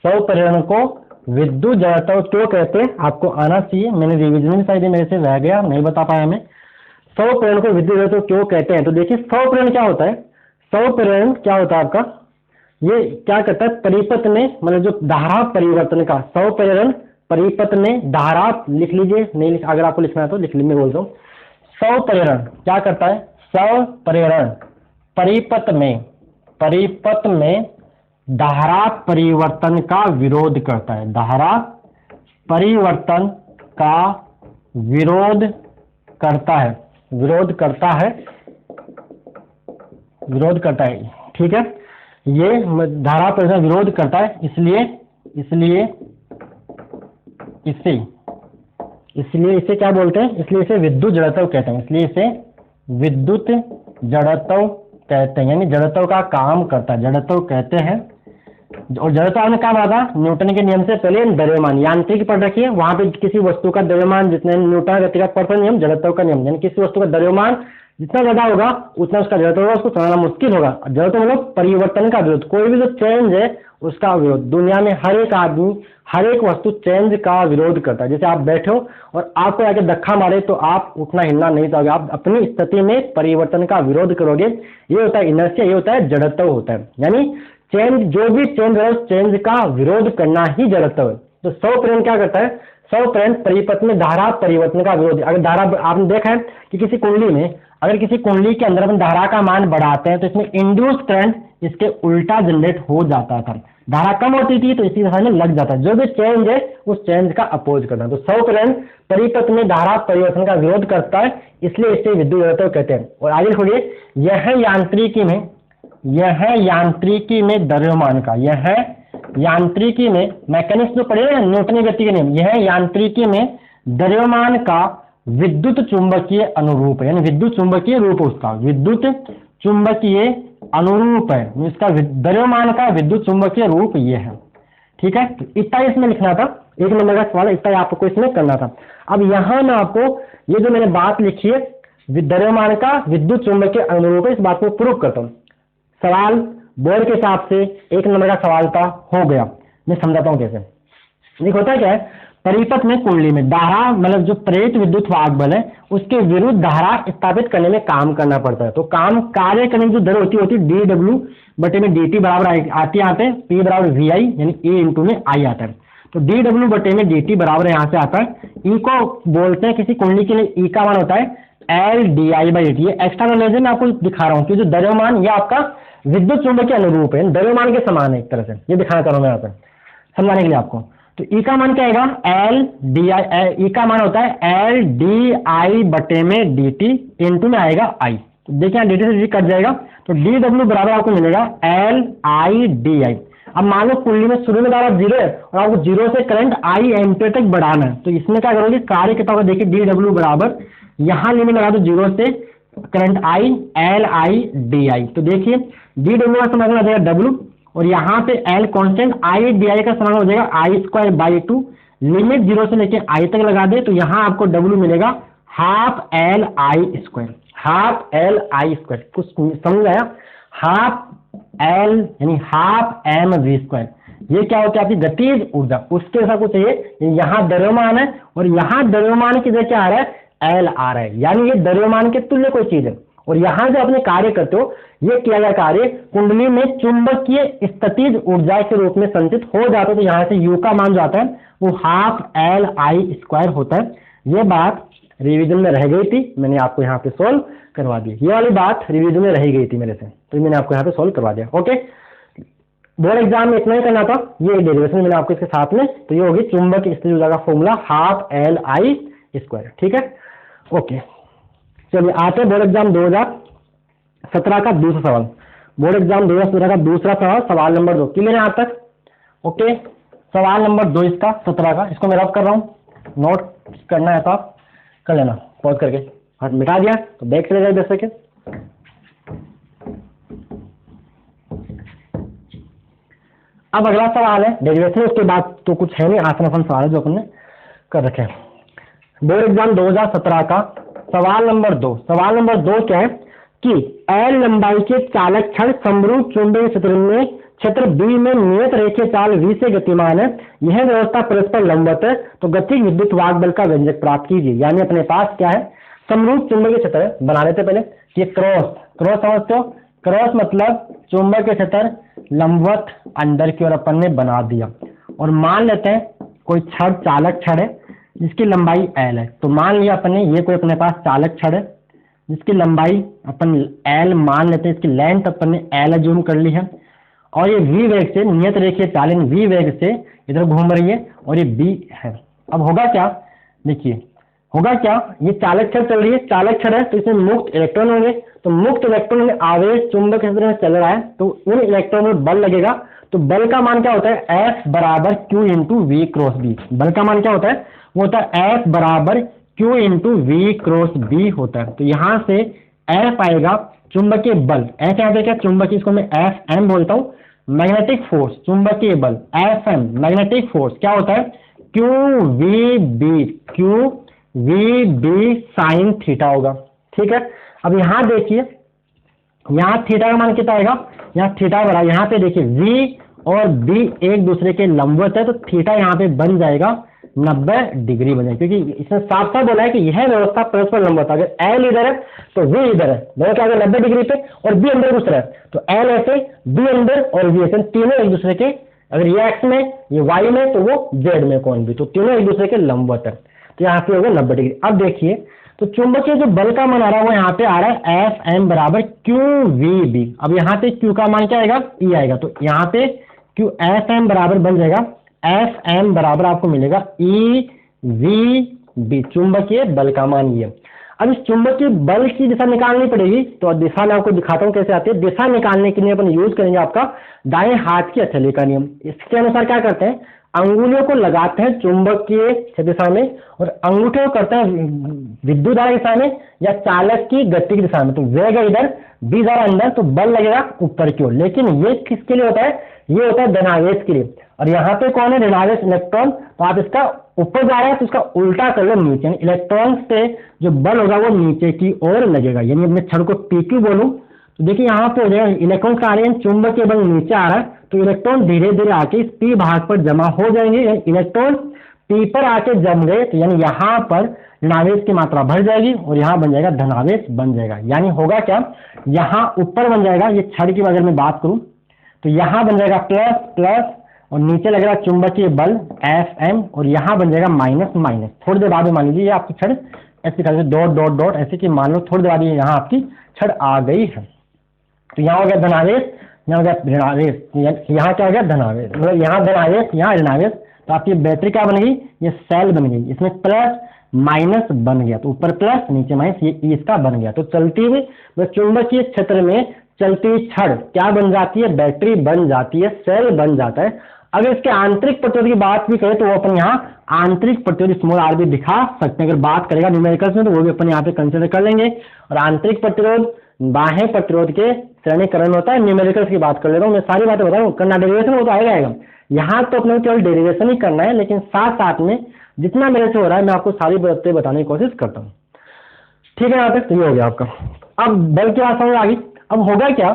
स्वप्रेरण को विद्युत जड़त्व क्यों कहते हैं आपको आना चाहिए, मैंने रिविजन शायद मेरे से रह गया, नहीं बता पाया मैं। स्वप्रेरण को विद्युत जड़त्व क्यों कहते हैं, तो देखिए स्वप्रेरण क्या होता है, स्वप्रेरण क्या होता है आपका, ये क्या करता है परिपथ में, मतलब जो धारा परिवर्तन का, स्वप्रेरण परिपथ में धारा, लिख लीजिए, नहीं लिख, अगर आपको लिखना है तो लिख लीजिए, मैं बोलता हूँ। स्वप्रेरण क्या करता है, स्वप्रेरण परिपथ में धारा परिवर्तन का विरोध करता है, धारा परिवर्तन का विरोध करता है, विरोध करता है, विरोध करता है, ठीक है। ये धारा परिवर्तन विरोध करता है, इसलिए इसे क्या बोलते हैं, इसलिए इसे विद्युत जड़त्व कहते हैं, इसलिए इसे विद्युत जड़त्व कहते हैं, यानी जड़त्व का काम करता है, जड़त्व कहते हैं। और जड़त्व में क्या था, न्यूटन के नियम से पहले द्रव्यमान यांत्रिकी पढ़ रखी है, वहां पे किसी वस्तु का द्रव्यमान जितने न्यूटन गति का प्रथम नियम जड़त्व का नियम, यानी किसी वस्तु का द्रव्यमान जितना ज्यादा होगा उतना उसका जड़त्व होगा, उसको समझना मुश्किल होगा। जड़त्व मतलब परिवर्तन का विरोध, कोई भी जो चेंज है उसका विरोध। दुनिया में हर एक आदमी, हर एक वस्तु चेंज का विरोध करता है। जैसे आप बैठे हो और आपको आके धक्का मारे तो आप उठना हिलना नहीं चाहोगे, आप अपनी स्थिति में परिवर्तन का विरोध करोगे। ये होता है इनर्शिया, ये होता है जड़त्व होता है, यानी चेंज, जो भी चेंज है उस चेंज का विरोध करना ही जड़त्व है। तो स्वप्रेरण क्या करता है, स्वप्रेरण परिपथ में धारा परिवर्तन का विरोध। अगर धारा, आपने देखा है कि किसी कुंडली में, अगर किसी कुंडली के अंदर अपन धारा का मान बढ़ाते हैं तो इसमें इंड्यूस करंट इसके उल्टा जनरेट हो जाता था। धारा कम होती थी तो इसी दिशा में लग जाता है। जो भी चेंज है उस चेंज का अपोज करना। तो स्वप्रेरण परिपथ में धारा परिवर्तन का विरोध करता है, इसलिए इसे विद्युत जड़त्व कहते हैं। और आगे छोड़िए, यह यांत्रिकी में द्रव्यमान का, यह यांत्रिकी में मैकेनिक्स जो पढ़े हैं न्यूटन गति के नियम, यह यांत्रिकी में द्रव्यमान का विद्युत चुंबकीय अनुरूप है, यानी विद्युत चुंबकीय रूप उसका विद्युत चुंबकीय अनुरूप है, इसका द्रव्यमान का विद्युत चुंबकीय रूप ये है, ठीक है। तो इतना इसमें लिखना था, 1 नंबर का सवाल इतना आपको इसमें करना था। अब यहां मैं आपको ये जो मैंने बात लिखी है द्रव्यमान का विद्युत चुंबकीय अनुरूप है, इस बात को प्रूव करता हूँ। सवाल बोर्ड के हिसाब से 1 नंबर का सवाल था, हो गया। मैं समझाता हूँ कैसे। एक होता है क्या है, परिपथ में कुंडली में धारा, मतलब जो प्रेरित विद्युत वाहक बल है उसके विरुद्ध धारा स्थापित करने में काम करना पड़ता है। तो काम कार्य करने की जो दर होती है dw बटे में dt बराबर आते हैं P बराबर vi, यानी A इंटू में I आता है। तो dw बटे में dt बराबर यहाँ से आता है, E को बोलते हैं किसी कुंडली के लिए E का मान होता है L di बाई dt। ये एक्स्ट्रा नॉलेज मैं आपको दिखा रहा हूँ कि जो द्रव्यमान, ये आपका विद्युत चुंबकीय अनुरूप है, द्रव्यमान के समान है एक तरह से, ये दिखाना चाह रहा हूँ मैं यहाँ पे समझाने के लिए आपको। तो E का मान क्या आएगा, L di, E का मान होता है L di बटे में dt इंटू में आएगा I। तो देखिए dt से dt कट जाएगा, तो dw बराबर आपको मिलेगा L I di। अब मान लो कुंडली में शुरू में धारा 0 है और आपको 0 से करंट I एम्पियर तक बढ़ाना है, तो इसमें क्या करोगे, कार्य कितना होगा, देखिए dw बराबर, यहाँ लिमिट लगा दो 0 से current I L I di। तो देखिए dw का समाकलन आ जाएगा w, और यहाँ पे L कांस्टेंट, I di का समाकलन हो जाएगा I स्क्वायर बाई 2, लिमिट 0 से लेके I तक लगा दे, तो यहाँ आपको w मिलेगा half L I square, half L I square. कुछ समझ आया, हाफ L यानी हाफ m v स्क्वायर। ये क्या होता है, आपकी गतिज ऊर्जा, उसके ऐसा कुछ चाहिए। यहाँ द्रव्यमान है और यहाँ द्रव्यमान की जगह क्या आ रहा है, L आ रहा है, यानी ये द्रव्यमान के तुल्य कोई चीज है। और यहाँ जो अपने कार्य करते हो, ये किया गया कार्य कुंडली में चुंबकीय स्थितिज ऊर्जा के रूप में संचित हो जाता है। तो यहाँ से U का मान जो आता है वो हाफ L I स्क्वायर होता है। ये बात रिवीजन में रह गई थी, मैंने आपको यहाँ पे सोल्व करवा दी। ये वाली बात रिवीजन में रह गई थी मेरे से, तो मैंने आपको यहाँ पे सोल्व करवा दिया। ओके, बोर्ड एग्जाम में इतना ही करना था, ये डेरिवेशन मैंने आपको इसके साथ में, तो ये होगी चुंबक स्थितिज ऊर्जा का formula half L I square, ठीक है। ओके, चलिए आते हैं बोर्ड एग्जाम 2017 का दूसरा सवाल। बोर्ड एग्जाम 2017 का दूसरा सवाल, सवाल नंबर 2 क्लियर है यहाँ तक। ओके, सवाल नंबर 2 इसका 17 का, इसको मैं रफ कर रहा हूँ, नोट करना है तो आप कर लेना पॉज करके। हाथ मिटा दिया तो बैक चले जाए 10 सेकेंड। अब अगला सवाल है डेरिवेशन, उसके बाद तो कुछ है नहीं, आसान आसान सवाल है जो अपन ने कर रखे हैं। बोर्ड एग्जाम 2017 का सवाल नंबर 2। सवाल नंबर 2 क्या है कि L लंबाई के चालक क्षण समरूप चुंबकीय क्षेत्र में क्षेत्र B में नियत रेखीय चाल V से गतिमान है, यह व्यवस्था परस्पर लंबवत है, तो गतिज विद्युत वाहक बल का व्यंजक प्राप्त कीजिए। यानी अपने पास क्या है, समरूप चुंबकीय क्षेत्र है, बना लेते पहले। ये क्रॉस समझते हो, क्रॉस मतलब चुंबकीय क्षेत्र लंबवत अंदर की ओर अपन ने बना दिया। और मान लेते हैं कोई क्षण चालक क्षण है जिसकी लंबाई L है, तो मान लिया अपन ने ये कोई अपने पास चालक क्षण है जिसकी लंबाई अपन L मान लेते हैं, इसकी लेंथ अपन ने L अज्यूम कर ली है, और ये V वेग से नियत रेखीय चाल V वेग से इधर घूम रही है और ये B है। अब होगा क्या, देखिए होगा क्या, ये चालक छड़ चल रही है, चालक छड़ है तो इसमें मुक्त इलेक्ट्रॉन होंगे, तो मुक्त इलेक्ट्रॉन में आवेश चुंबक क्षेत्र में चल रहा है तो उन इलेक्ट्रॉन में बल लगेगा। तो बल का मान क्या होता है, F बराबर Q into V cross B. बल का मान क्या होता है, वो होता है F बराबर Q into V cross B होता है। तो यहां से F आएगा चुंबकीय बल, F यहाँ पे क्या चुंबकीय, इसको मैं एफ एम बोलता हूँ। मैग्नेटिक फोर्स चुंबकीय बल एफ एम, मैग्नेटिक फोर्स क्या होता है Q V B, Q V B sine theta होगा। ठीक है, अब यहाँ देखिए, यहाँ थीटा का मान कितना आएगा, यहाँ थीटा बराबर, यहाँ पे देखिए v और b एक दूसरे के लंबवत है तो थीटा यहाँ पे बन जाएगा 90 डिग्री बन जाएगा, क्योंकि इसने साफ साफ बोला है कि यह व्यवस्था परस्पर लंबवत है। अगर L इधर है तो v इधर है, दोनों क्या 90 डिग्री पे, और b अंदर घुस रहा है तो L ऐसे, b अंदर और v ऐसे, तीनों एक दूसरे के, अगर ये x में ये y में तो वो z में कौन भी, तो तीनों एक दूसरे के लंबवत है, तो यहाँ पे होगा 90 डिग्री। अब देखिए, तो चुंबकीय जो बल का मान आ रहा है वो यहाँ पे आ रहा है एफ एम बराबर क्यू वी बी। अब यहाँ पे क्यू का मान क्या आएगा, ई आएगा, तो यहाँ पे क्यू एफ एम बराबर बन जाएगा, एफ एम बराबर आपको मिलेगा ई वी बी, चुंबकीय बल का मान ये। अब इस चुंबकीय बल की दिशा निकालनी पड़ेगी, तो दिशा मैं आपको दिखाता हूँ कैसे आती है। दिशा निकालने के लिए अपन यूज करेंगे आपका दाएं हाथ की हथेली का नियम। इसके अनुसार क्या करते हैं, अंगुलियों को लगाते हैं चुंबकीय दिशा में और अंगूठे को करते हैं विद्युत धारा की दिशा में या चालक की गति की दिशा में। तो वेग है इधर, बी जा रहा अंदर, तो बल लगेगा ऊपर की ओर। लेकिन ये किसके लिए होता है, ये होता है धनावेश के लिए। और यहाँ पे कौन है, ऋणावेश इलेक्ट्रॉन, तो आप इसका ऊपर जा रहा है तो इसका उल्टा कर लो नीचे, यानी इलेक्ट्रॉन से जो बल होगा वो नीचे की ओर लगेगा। यानी अपने छड़ को पीक्यू बोलूं तो देखिए यहाँ पे हो जाएगा, इलेक्ट्रॉन का आ रहे हैं, चुंबकीय बल नीचे आ रहा है तो इलेक्ट्रॉन धीरे धीरे आके इस पी भाग पर जमा हो जाएंगे। इलेक्ट्रॉन पी पर आके जम गए तो यानी यहाँ पर ऋणावेश की मात्रा बढ़ जाएगी और यहाँ बन जाएगा धनावेश बन जाएगा। यानी होगा क्या, यहाँ ऊपर बन जाएगा, ये छड़ की अगर मैं बात करूं तो यहाँ बन जाएगा प्लस प्लस और नीचे लगेगा चुंबकीय बल एफ एम और यहाँ बन जाएगा माइनस माइनस। थोड़ी देर बाद में मान लीजिए ये आपकी छड़ ऐसे करके डॉट डॉट डॉट ऐसे कि मान लो थोड़ी देर बाद यहाँ आपकी छड़ आ गई है। तो यहाँ हो गया धनावेश, यहाँ हो गया ऋणावेश, यहाँ क्या हो गया धनावेश, मतलब यहाँ धनावेश यहाँ ऋणावेश। तो आपकी बैटरी क्या बन गई, ये सेल बन गई, इसमें प्लस माइनस बन गया, तो ऊपर प्लस नीचे माइनस, ये इसका बन गया। तो चलती हुई चुंबकीय क्षेत्र में चलती हुई छड़ क्या बन जाती है, बैटरी बन जाती है, सेल बन जाता है। अगर इसके आंतरिक प्रतिरोध की बात भी करें तो वो अपन यहाँ आंतरिक प्रतिरोध स्मॉल आर भी दिखा सकते हैं। अगर बात करेगा न्यूमेरिकल्स में तो वो भी अपन यहाँ पे कंसिडर कर लेंगे। और आंतरिक प्रतिरोध बाह्य प्रतिरोध के श्रेणीकरण होता है। न्यूमेरिकल्स की बात कर लेता हूँ, मैं सारी बातें बता रहा हूँ, करना डेरिवेशन वो तो आएगा। यहाँ तो अपने केवल डेरिवेशन ही करना है, लेकिन साथ साथ में जितना मेरे से हो रहा है मैं आपको सारी बातें बताने की कोशिश करता हूँ। ठीक है, यहाँ तक तो ये हो गया आपका। अब बल की बात समझ आ गई। अब होगा क्या,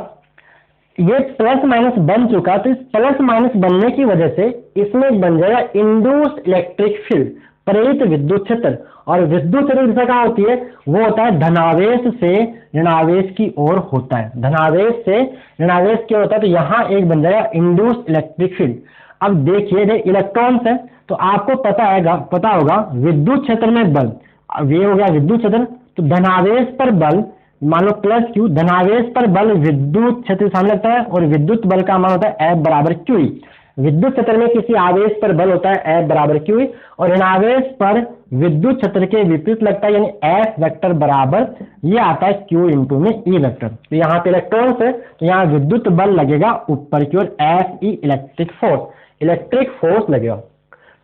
ये प्लस माइनस बन चुका, तो इस प्लस माइनस बनने की वजह से इसमें बन जाएगा इंड्यूस्ड इलेक्ट्रिक फील्ड, प्रेरित विद्युत क्षेत्र। और विद्युत क्षेत्र दिशा क्या होती है, वो होता है धनावेश से ऋणावेश की ओर होता है, धनावेश से ऋणावेश की ओर होता है। तो यहाँ एक बन जाएगा इंड्यूस्ड इलेक्ट्रिक फील्ड। अब देखिए इलेक्ट्रॉन्स है तो आपको पता होगा विद्युत क्षेत्र में बल, ये हो गया विद्युत क्षेत्र, तो धनावेश पर बल मान लो प्लस क्यू, धनावेश पर बल विद्युत क्षेत्र सामने लगता है और विद्युत बल का मान होता है F बराबर क्यू। विद्युत क्षेत्र में किसी आवेश पर बल होता है F बराबर क्यू और ऋणावेश पर विद्युत क्षेत्र के विपरीत लगता है, यानी F वेक्टर बराबर ये आता है Q इंटू में E वेक्टर। तो यहाँ पे इलेक्ट्रॉन्स है तो यहाँ विद्युत बल लगेगा ऊपर की ओर, Fe इलेक्ट्रिक फोर्स लगेगा।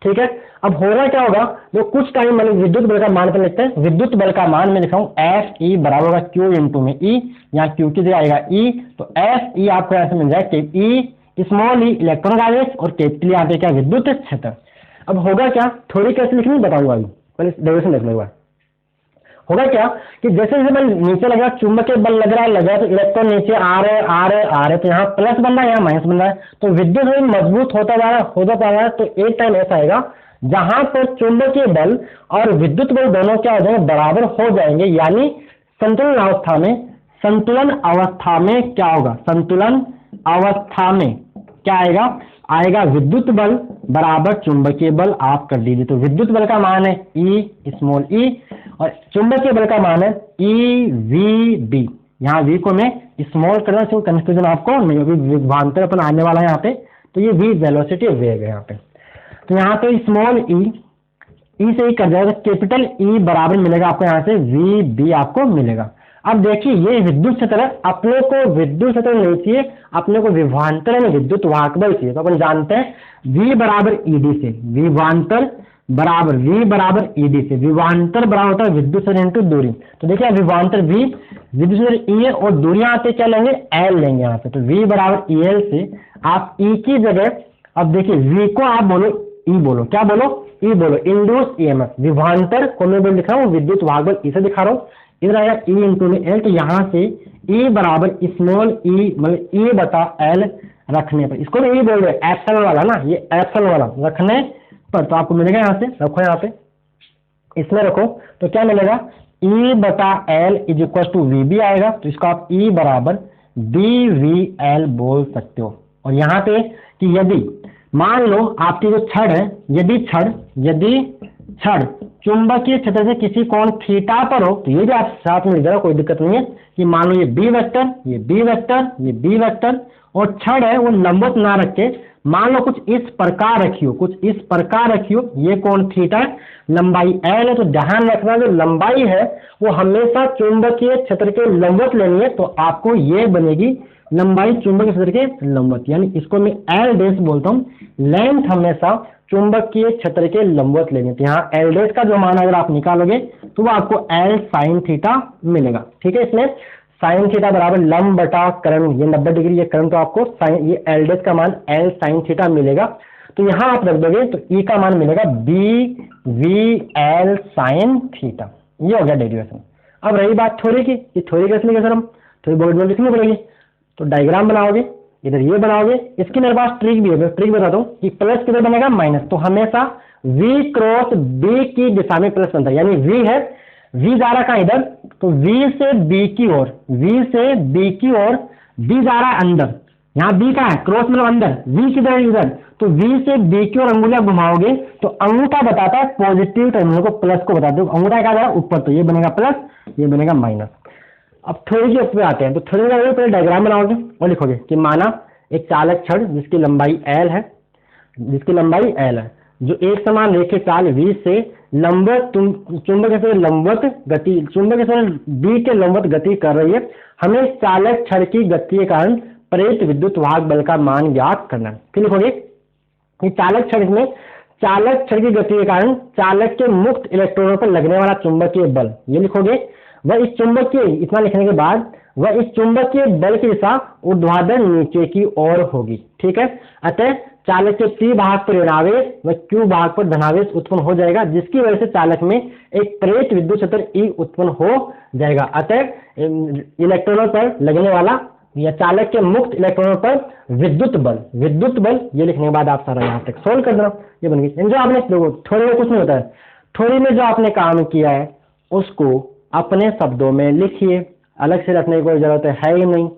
ठीक है, अब होगा क्या होगा, जो कुछ टाइम मतलब विद्युत बल का मान पर लिखते हैं, विद्युत बल का मान मैं लिखा हूँ F E बराबर होगा Q इंटू में E, यहाँ Q की जगह आएगा E, तो F E आपको ऐसे मिल जाएगा E स्मॉल ई इलेक्ट्रॉन का आवेश और कैपिटल यहाँ पे क्या विद्युत क्षेत्र। अब होगा क्या, थोड़ी कैसे लिखनी बताऊंगा अभी, पहले डेरिवेशन लिख लो एक बार। होगा क्या कि जैसे जैसे बल नीचे लगा, चुंबकीय बल लग रहा है तो इलेक्ट्रॉन नीचे आ रहे, तो यहाँ प्लस बन रहा है, यहाँ माइनस बन रहा है, तो विद्युत बल मजबूत होता जा रहा है। तो एक टाइम ऐसा आएगा जहां पर चुंबकीय बल और विद्युत बल दोनों क्या हो जाएंगे, बराबर हो जाएंगे। यानी संतुलन अवस्था में क्या होगा, संतुलन अवस्था में क्या आएगा विद्युत बल बराबर चुंबकीय बल। आप कर लीजिए, तो विद्युत बल का मान है E स्मॉल e और चुंबकीय बल का मान है EVB। यहाँ V को मैं स्मॉल करना चाहिए, कंफ्यूजन आपको विभवांतर अपन आने वाला है यहाँ पे। तो ये V वेलोसिटी वेग है यहाँ पे, तो यहाँ पे स्मॉल e ई से ई कर जाएगा, कैपिटल ई बराबर मिलेगा आपको यहाँ से वी बी आपको मिलेगा। अब देखिए ये विद्युत क्षेत्र है, अपने को विद्युत क्षेत्र नहीं चाहिए, अपने को विभवांतर यानी विद्युत वाहक बल चाहिए। तो अपन जानते हैं V बराबर ईडी से, विभवांतर बराबर V बराबर ईडी से, विभवांतर बराबर होता है विद्युत क्षेत्र इंटू दूरी। तो देखिए विभवांतर V, विद्युत क्षेत्र E है और दूरी यहाँ पे क्या लेंगे, L लेंगे यहाँ पे। तो V बराबर EL से आप E की जगह, अब देखिए V को आप बोलो E बोलो, क्या बोलो, E बोलो, इंड्यूस EMF। विभवांतर को मैं बोल दिखा रहा हूँ, विद्युत वाहक बल इसे दिखा रहा हूँ, इधर आएगा E इंटू एल। तो यहाँ से E बराबर स्मॉल e मतलब E बटा L रखने पर, इसको भी E बोल रहे हैं एप्सिलॉन वाला ना, ये एप्सिलॉन वाला रखने पर तो आपको मिलेगा, यहाँ से रखो, यहाँ पे इसमें रखो तो क्या मिलेगा, E बटा L is equal to VB आएगा। तो इसको आप E बराबर DVL बोल सकते हो। और यहाँ पे कि यदि मान लो आपकी जो छड़ है, यदि छड़ चुंबकीय क्षेत्र से किसी कोण थीटा पर हो, तो ये भी आप साथ में लिख देना, कोई दिक्कत नहीं है। कि मान लो ये बी वेक्टर, ये बी वेक्टर, ये बी वेक्टर, और छड़ है वो लंबवत ना रख के मान लो कुछ इस प्रकार रखी हो, कुछ इस प्रकार रखी हो, ये कोण थीटा, लंबाई एल है। तो ध्यान रखना जो लंबाई है वो हमेशा चुंबकीय क्षेत्र के लंबवत लेनी है। तो आपको ये बनेगी लंबाई चुंबकीय क्षेत्र के लंबवत, यानी इसको मैं एल डैश बोलता हूँ, लेंथ हमेशा चुंबकीय क्षेत्र के लंबवत लेंगे। तो यहाँ एल डैश का जो मान अगर आप निकालोगे तो वो आपको एल साइन थीटा मिलेगा। ठीक है, इसमें साइन थीटा बराबर लंब बटा करण, ये 90 डिग्री ये करण, तो आपको साइन, ये एल डैश का मान एल साइन थीटा मिलेगा। तो यहाँ आप रख दोगे तो ई का मान मिलेगा B V L sine theta. ये हो गया डेरिवेशन। अब रही बात थ्योरी की, ये थ्योरी कैसे लिखेंगे सर हम, थ्योरी बोर्ड में लिखनी पड़ेगी। तो डायग्राम बनाओगे, इधर ये बनाओगे, इसकी मेरे पास ट्रिक भी है, ट्रिक बताता हूँ कि प्लस किधर बनेगा, माइनस। तो हमेशा V क्रॉस B की दिशा में प्लस बनता है, यानी V है, V जा रहा कहाँ इधर, तो V से B की ओर, V से B की ओर, B जा रहा है अंदर, यहाँ B का है, क्रॉस मतलब अंदर, V किधर है इधर, तो V से B की ओर अंगुलियां घुमाओगे तो अंगूठा बताता है पॉजिटिव टर्मिनल को, प्लस को बताते हो, अंगूठा क्या जाएगा ऊपर, तो ये बनेगा प्लस, ये बनेगा माइनस। अब थ्योरी के ऊपर आते हैं। तो थ्योरी में पहले डायग्राम बनाओगे और लिखोगे कि माना एक चालक छड़ जिसकी लंबाई L है, जो एक समान रेखीय चाल V से लंबवत चुंबक से लंबवत गति, चुंबक से B के लंबवत गति कर रही है। हमें चालक छड़ की गति के कारण प्रेरित विद्युत वाहक बल का मान ज्ञात करना है। फिर लिखोगे कि चालक छड़ में, चालक छड़ की गति के कारण चालक के मुक्त इलेक्ट्रॉनों पर लगने वाला चुंबकीय बल, ये लिखोगे। वह इस चुंबकीय, इतना लिखने के बाद वह इस चुंबकीय बल की दिशा ऊर्ध्वाधर नीचे की ओर होगी। ठीक है, अतः चालक के P भाग पर ऋणावेश व Q भाग पर धनावेश उत्पन्न हो जाएगा, जिसकी वजह से चालक में एक प्रेरित विद्युत क्षेत्र E उत्पन्न हो जाएगा। अतः इलेक्ट्रॉनों पर लगने वाला या चालक के मुक्त इलेक्ट्रॉनों पर विद्युत बल, ये लिखने के बाद आप सारा यहाँ तक सोल्व कर देना, ये बन गई। जो आपने देखो थ्योरी में कुछ नहीं होता है, थ्योरी में जो आपने काम किया है उसको अपने शब्दों में लिखिए, अलग से रखने की कोई जरूरत है ही नहीं।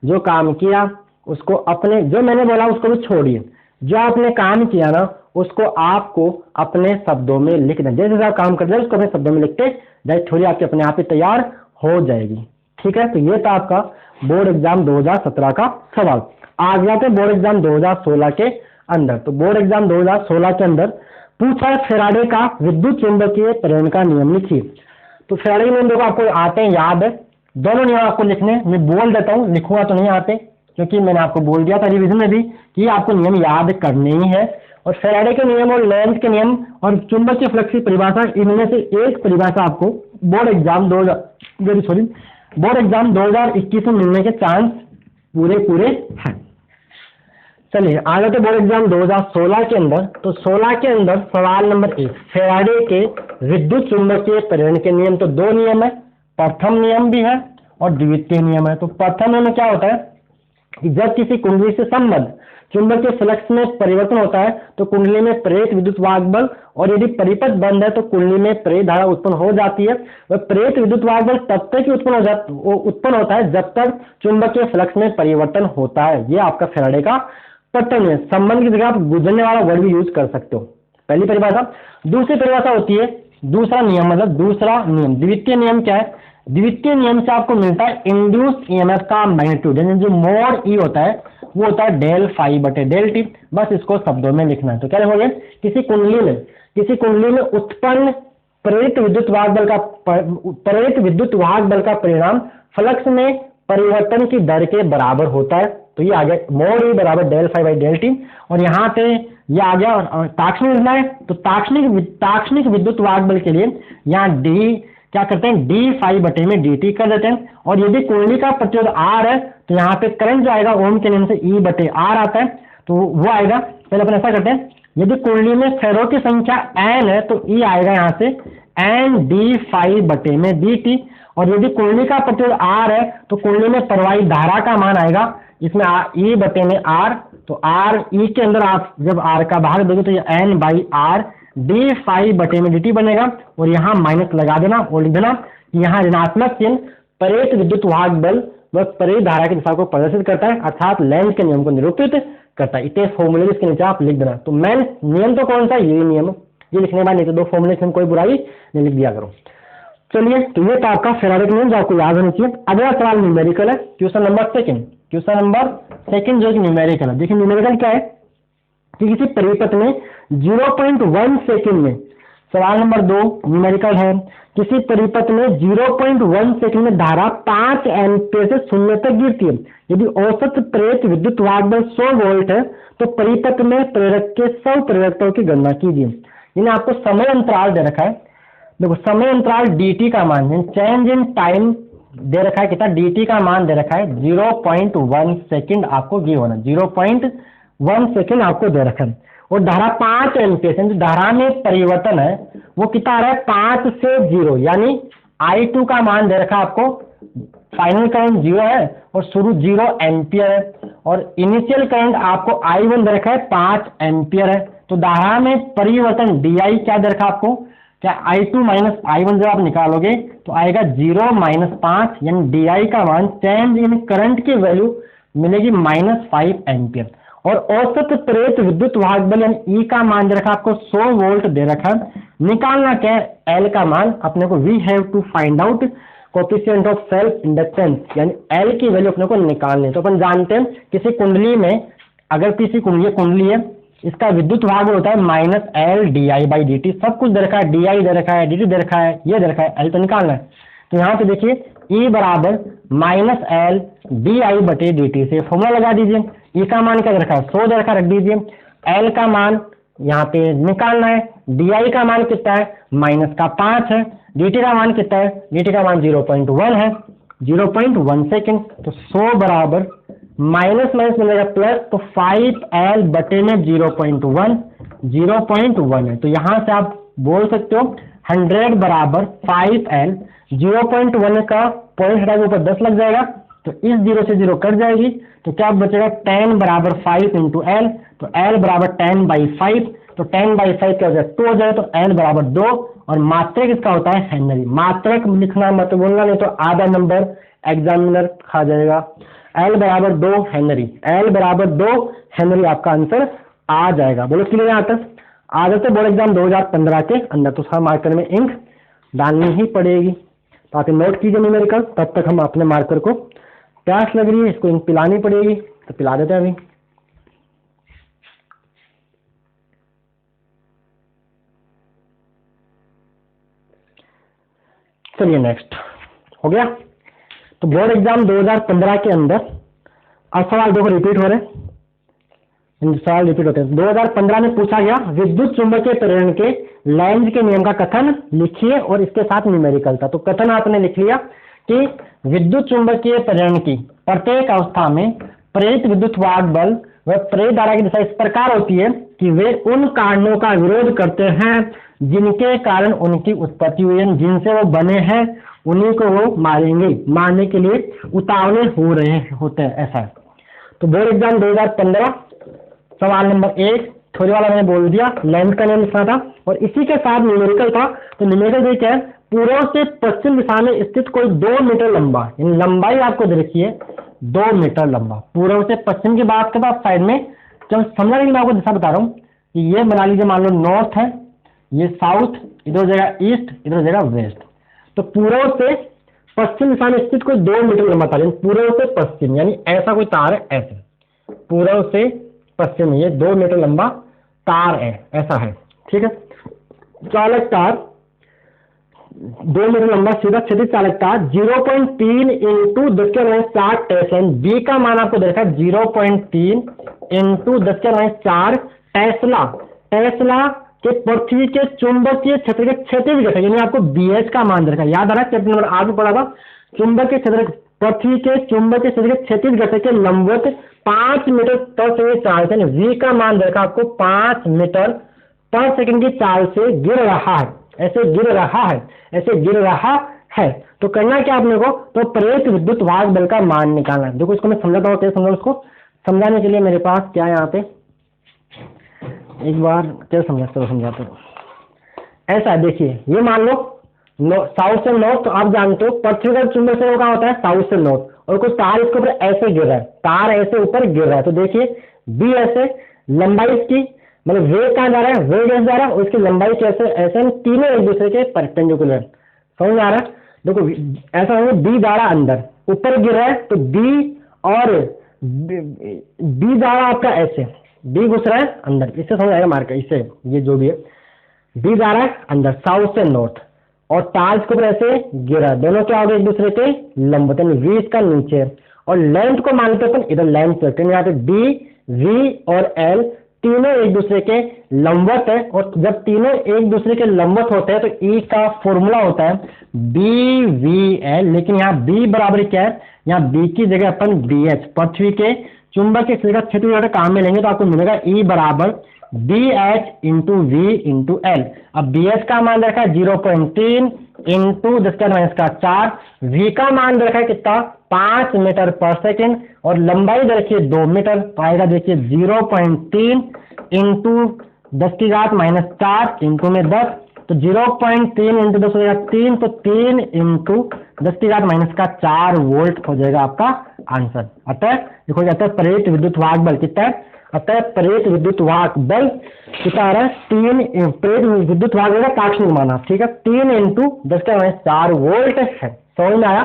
जो काम किया उसको अपने, जो मैंने बोला उसको भी छोड़िए, जो आपने काम किया ना उसको आपको अपने शब्दों में लिख दें। जैसे आप काम कर रहे हैं उसको अपने शब्दों में लिखते जाए, थोड़ी आपकी अपने आप ही तैयार हो जाएगी। ठीक है, तो ये था आपका बोर्ड एग्जाम 2017 का सवाल। आ गया था बोर्ड एग्जाम 2016 के अंदर। तो बोर्ड एग्जाम 2016 के अंदर पूछा है फैराडे का विद्युत चुंबकीय प्रेरण का नियम लिखिए। तो फैराडे के नियम देखो आपको आते हैं, याद है, दोनों नियम आपको लिखने, मैं बोल देता हूँ, लिखूंगा तो नहीं आते क्योंकि मैंने आपको बोल दिया था रिवीजन में भी कि आपको नियम याद करने ही है। और फैराडे के नियम और लेंज के नियम और चुंबकीय फ्लक्स की परिभाषा, इनमें से एक परिभाषा आपको बोर्ड एग्जाम 2021 में मिलने के चांस पूरे हैं। चलिए आगे तो बोर्ड एग्जाम 2016 के अंदर। तो 16 के अंदर सवाल नंबर 1, फैराडे के विद्युत चुंबकीय प्रेरण के नियम। तो दो नियम है, प्रथम नियम भी है और द्वितीय नियम है। तो प्रथम नियम में क्या होता है कि जब किसी कुंडली से संबद्ध चुंबकीय फ्लक्स में परिवर्तन होता है तो कुंडली में प्रेरित विद्युत वाहक बल, और यदि परिपथ बंद है तो कुंडली में प्रेरित धारा उत्पन्न हो जाती है। वह प्रेरित विद्युत वाहक बल तब तक ही उत्पन्न होता है जब तक चुंबकीय फ्लक्स में परिवर्तन होता है। ये आपका फैराडे का प्रथम नियम। संबंध की जगह आप गुजरने वाला वर्ड भी यूज कर सकते हो, पहली परिभाषा। दूसरी परिभाषा होती है दूसरा नियम, मतलब दूसरा नियम। द्वितीय नियम क्या है? द्वितीय नियम से आपको मिलता है इंड्यूस ईएमएफ का मैग्नीट्यूड, यानी जो मोड ई होता है वो होता है डेल फाई बटे डेल टी। बस इसको शब्दों में लिखना है। तो क्या लिखोगे, किसी कुंडली में किसी कुंडली में उत्पन्न प्रेरित विद्युत वाहक बल का परिणाम फ्लक्स में परिवर्तन की दर के बराबर होता है। तो ये आ गया मोड ई बराबर del phi by del T, और यहाँ पे ये आ गया। और ताक्षणिक लिखना है तो ताक्षणिक विद्युत वाहक बल के लिए यहाँ डी क्या करते हैं, डी फाई बटे में डी टी कर देते हैं। और यदि कुंडली का प्रतिरोध आर है तो यहाँ पे करंट जो आएगा ओम के नियम से ई बटे आर आता है, तो वो आएगा। पहले अपन ऐसा करते हैं, यदि कुंडली में फेरो की संख्या एन है तो ई आएगा यहाँ से एन डी फाई बटे में डी टी। और यदि कुंडली का प्रतिरोध आर है तो कुंडली में प्रवाहित धारा का मान आएगा इसमें ई बटे में आर। तो आर ई के अंदर आप जब आर का भाग दोगे तो ये N by R D phi बटे में डी टी बनेगा। और यहाँ माइनस लगा देना और लिख देना कि यहाँ ऋणात्मक चिन्ह प्रेरित विद्युत वाहक बल व प्रेरित धारा की दिशा को प्रदर्शित करता है, अर्थात लेंज के नियम को निरूपित करता है। इतने फॉर्मूले इसके नीचे आप लिख देना। तो मेन नियम तो कौन सा, यही नियम, ये लिखने के बाद नहीं तो दो फॉर्मूले में कोई बुराई नहीं, लिख दिया करो। चलिए, तो ये तो आपका फेराडे नियम जो आपको याद होना चाहिए। अगला सवाल न्यूमेरिकल है, क्वेश्चन नंबर सेकंड जो न्यूमेरिकल है। देखिए न्यूमेरिकल क्या है कि किसी परिपथ में 0.1 सेकंड में, सवाल नंबर 2 न्यूमेरिकल है, किसी परिपथ में 0.1 सेकंड में धारा 5 एम्पीयर से 0 तक गिरती है। यदि औसत प्रेरित विद्युत वाहक बल 100 वोल्ट है तो परिपथ में प्रेरक के 100 प्रेरकताओं की गणना कीजिए। इन्हें आपको समय अंतराल दे रखा है। देखो समय अंतराल dt का मान, चेंज इन टाइम दे रखा है कितना, dt का मान दे रखा है 0.1 सेकंड आपको गिव होना, 0.1 सेकंड आपको दे रखा है। और धारा 5 एम्पीयर, जो धारा में परिवर्तन है वो कितना आ रहा है 5 से 0, यानी I2 का मान दे रखा है आपको, फाइनल करंट 0 है और शुरू 0 एम्पियर है, और इनिशियल करंट आपको I1 दे रखा है 5 एम्पियर है। तो धारा में परिवर्तन DI क्या दे रखा है आपको, क्या I2 माइनस I1 जब आप निकालोगे तो आएगा 0 माइनस 5, यानी DI का मान चेंज इन करंट की वैल्यू मिलेगी -5 एम्पियर। और औसत प्रेरित विद्युत वाहक बल यानी E का मान दे रखा आपको 100 वोल्ट दे रखा, निकालना क्या है L का मान अपने को, we have to find out coefficient of self inductance, यानी L की वैल्यू अपने को निकालनी है। तो अपन जानते हैं किसी कुंडली में, अगर किसी कुंडली है, इसका विद्युत वाहक होता है -L di बाई dt, सब कुछ दे रखा है, di दे रखा है, dt दे रखा है, ये दे रखा है, L तो निकालना है। तो यहाँ पे देखिए E बराबर -L di बटे dt से फॉर्मूला लगा दीजिए। E का मान क्या दे रखा है 100 दे रखा, रख दीजिए। L का मान यहाँ पे निकालना है, di का मान कितना है -5 है, dt का मान कितना है, dt का मान 0.1 है, 0.1 सेकेंड। तो 100 बराबर माइनस मिलेगा प्लस, तो 5L बटे में 0.1 है। तो यहाँ से आप बोल सकते हो 100 बराबर 5L, 0.1 का पॉइंट हटा के ऊपर 10 लग जाएगा, तो इस 0 से 0 कट जाएगी, तो क्या बचेगा 10 बराबर 5 इंटू L, तो L बराबर 10/5, तो 10/5 क्या हो जाए 2 हो जाए, तो L बराबर 2। और मात्रक इसका होता है हेनरी, मात्रक लिखना मत बोलना, नहीं तो आधा नंबर एग्जामिनर खा जाएगा। L बराबर 2 हेनरी, L बराबर 2 हेनरी आपका आंसर आ जाएगा। बोलो क्लियर यहाँ तक? आ जाते बोर्ड एग्जाम 2015 के अंदर, तो उसका मार्कर में इंक डालनी ही पड़ेगी। तो आप नोट कीजिए न्यूमेरिकल, तब तक हम अपने मार्कर को, प्यास लग रही है इसको इंक पिलानी पड़ेगी, तो पिला देते हैं अभी। चलिए नेक्स्ट हो गया। तो बोर्ड एग्जाम 2015 के अंदर अब सवाल देखो रिपीट हो रहे हैं, सवाल रिपीट होते हैं। 2015 में पूछा गया विद्युत चुंबकीय प्रेरण के लेंज के नियम का कथन लिखिए, और इसके साथ न्यूमेरिकल था। तो कथन आपने लिख लिया कि विद्युत चुंबकीय प्रेरण की प्रत्येक अवस्था में प्रेरित विद्युत वाहक बल व प्रेरित धारा की दिशा इस प्रकार होती है कि वे उन कारणों का विरोध करते हैं जिनके कारण उनकी उत्पत्ति हुई है, जिनसे वो बने हैं उन्हीं को वो मारेंगे, मारने के लिए उतावले हो रहे होते हैं, ऐसा है। तो बोर्ड एग्जाम 2015 सवाल नंबर 1 थोड़ी वाला मैंने बोल दिया, लेंथ का नियम लिखना था, और इसी के साथ न्यूमेरिकल था। तो न्यूमेरिकल क्या है, पूर्व से पश्चिम दिशा में स्थित कोई 2 मीटर लंबा, यानी लंबाई आपको दे रखी है 2 मीटर लंबा, पूर्व से पश्चिम की बात के बाद साइड में, जब समझा नहीं, मैं आपको दिशा बता रहा हूँ कि ये बना लीजिए, मान लो नॉर्थ है, ये साउथ, इधर हो जाएगा ईस्ट, इधर हो जाएगा वेस्ट। तो पूर्व से पश्चिम दिशा में स्थित कोई 2 मीटर लंबा तार, पूर्व से पश्चिम, यानी ऐसा कोई तार है, ऐसे पूर्व से पश्चिम, ये 2 मीटर लंबा तार है, ऐसा है, ठीक है। चालक तार 2 मीटर लंबा सीधा क्षैतिज चालक तार 0.3 इंटू 10⁻⁴ टेस्ला। बी का मान आपको देखा 0.3 इंटू 10⁻⁴ टेस्ला। टेस्ला के पृथ्वी के चुंबकीय क्षेत्र के क्षैतिज घटक यानी आपको BH का मान देखा, याद आ रहा है चैप्टर नंबर 8 में पढ़ा था। चुंबकीय क्षेत्र पृथ्वी के चुंबकीय क्षेत्र के क्षैतिज घटक के लंबवत 5 मीटर पर सेकंड चाल से V का मान देखा आपको 5 मीटर पर सेकंड की चाल से गिर रहा है, ऐसे गिर रहा है, ऐसे गिर रहा है। तो करना क्या आपने को, तो प्रेरित विद्युत वाहक बल का मान निकालना है। देखो इसको मैं समझाता हूँ, कैसे समझा उसको समझाने के लिए मेरे पास क्या है यहाँ पे, एक बार क्या समझाते हो। ऐसा है देखिए, ये मान लो साउथ से नॉर्थ, तो आप जानते हो पृथ्वी का चुंबक से क्या होता है साउथ से नॉर्थ, और कुछ तार इसके ऊपर ऐसे गिर रहा है, तार ऐसे ऊपर गिर रहा है। तो देखिए बी ऐसे, लंबाई इसकी मतलब वेग कहाँ जा रहा है, वेग ऐसे जा रहा है, और इसकी लंबाई कैसे ऐसे, हम तीनों एक दूसरे के परपेंडिकुलर, समझ आ रहा है। देखो ऐसा होगा, बी जा रहा अंदर ऊपर गिर रहा है, तो बी और बी जा रहा आपका ऐसे, बी घुस रहा है अंदर, इससे समझ आएगा मार्कर, इससे ये जो भी है बी जा रहा है अंदर साउथ से नॉर्थ, और तार के ऊपर ऐसे गिरा, दोनों क्या हो गए एक दूसरे के लंबवत, वी इसका नीचे, और लेंथ को मान लेते हैं इधर लेंथ रखते हैं, यहाँ पे डी वी और एल तीनों एक दूसरे के लंबवत है, और जब तीनों एक दूसरे के लंबवत होते हैं तो ई का फॉर्मूला होता है बी वी एल, लेकिन यहाँ बी बराबर क्या है, यहाँ बी की जगह अपन बी एच पृथ्वी के चुंबकीय क्षेत्र काम में लेंगे, तो आपको मिलेगा ई बराबर B H into V into L. अब बी एच का मान रखा है 0.3 इंटू 10⁻⁴, वी का मान रखा है कितना 5 मीटर पर सेकेंड, और लंबाई देखिए 2 मीटर, तो आएगा देखिए 0.3 इंटू 10⁻⁴ इंटू में 10, तो 0.3 इंटू 10⁻3, तो 3 इंटू 10⁻⁴ वोल्ट हो जाएगा आपका आंसर। अतः देखो जाता है प्रेरित विद्युत वाहक बल कितना है, अतः प्रेरित विद्युत वाहक बल कितना आ रहा है 3 प्रेरित विद्युत वाहक बल का ताक्षणिक माना, ठीक है 3 इंटू 10⁻⁴ वोल्ट है। समझ में आया।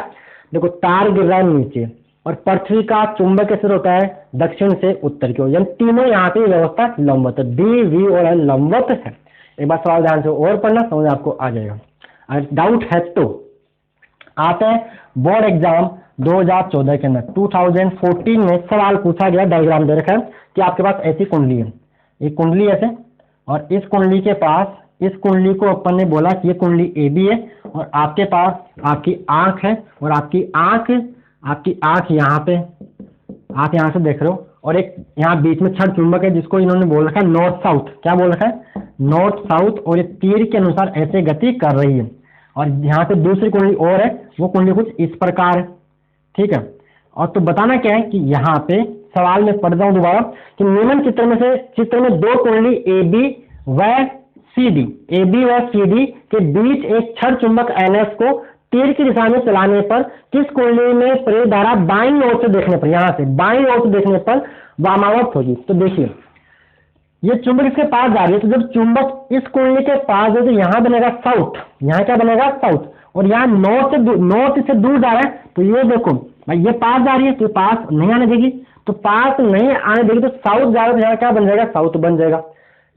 देखो तार गिर रहा है नीचे, और पृथ्वी का चुंबक कैसे होता है दक्षिण से उत्तर की ओर, यानी तीनों यहाँ पे व्यवस्था लंबवत है, डी वी और एल लंबवत है। एक बार सवाल ध्यान से और पढ़ना, समझ आपको आ जाएगा। अगर डाउट है तो आते हैं बोर्ड एग्जाम 2014 के अंदर 2014 में सवाल पूछा गया, डायग्राम दे रखा है कि आपके पास ऐसी कुंडली है, एक कुंडली ऐसे, और इस कुंडली के पास, इस कुंडली को अपन ने बोला कि ये कुंडली ए बी है, और आपके पास आपकी आंख है, और आपकी आंख यहाँ पे, आप यहाँ से देख रहे हो, और एक यहाँ बीच में छड़ चुंबक है जिसको इन्होंने बोल रखा है नॉर्थ साउथ, क्या बोल रखा है नॉर्थ साउथ, और ये तीर के अनुसार ऐसे गति कर रही है। और यहाँ पे दूसरी कुंडली और है, वो कुंडली कुछ इस प्रकार है, ठीक है। और तो बताना क्या है कि यहाँ पे सवाल में पढ़ जाऊं दोबारा कि निम्न चित्र में 2 कुंडली ए बी व सी डी, ए बी व सी डी के बीच एक छड़ चुंबक एनएस को तीर की दिशा में चलाने पर किस कुंडली में प्रेरित धारा बाईं ओर से देखने पर, यहाँ से बाईं ओर से देखने पर वामावर्त होगी। तो देखिए ये चुंबक इसके पास जा रही है, तो जब चुंबक इस कुंडली के पास है तो यहाँ बनेगा साउथ, यहाँ क्या बनेगा साउथ, और यहाँ नॉर्थ से दूर जा रहा है, तो ये देखो भाई ये पास जा रही है, तो पास नहीं आने देगी, तो पास नहीं आने देगी, तो साउथ जा रहा है, तो यहाँ क्या बन जाएगा साउथ बन जाएगा।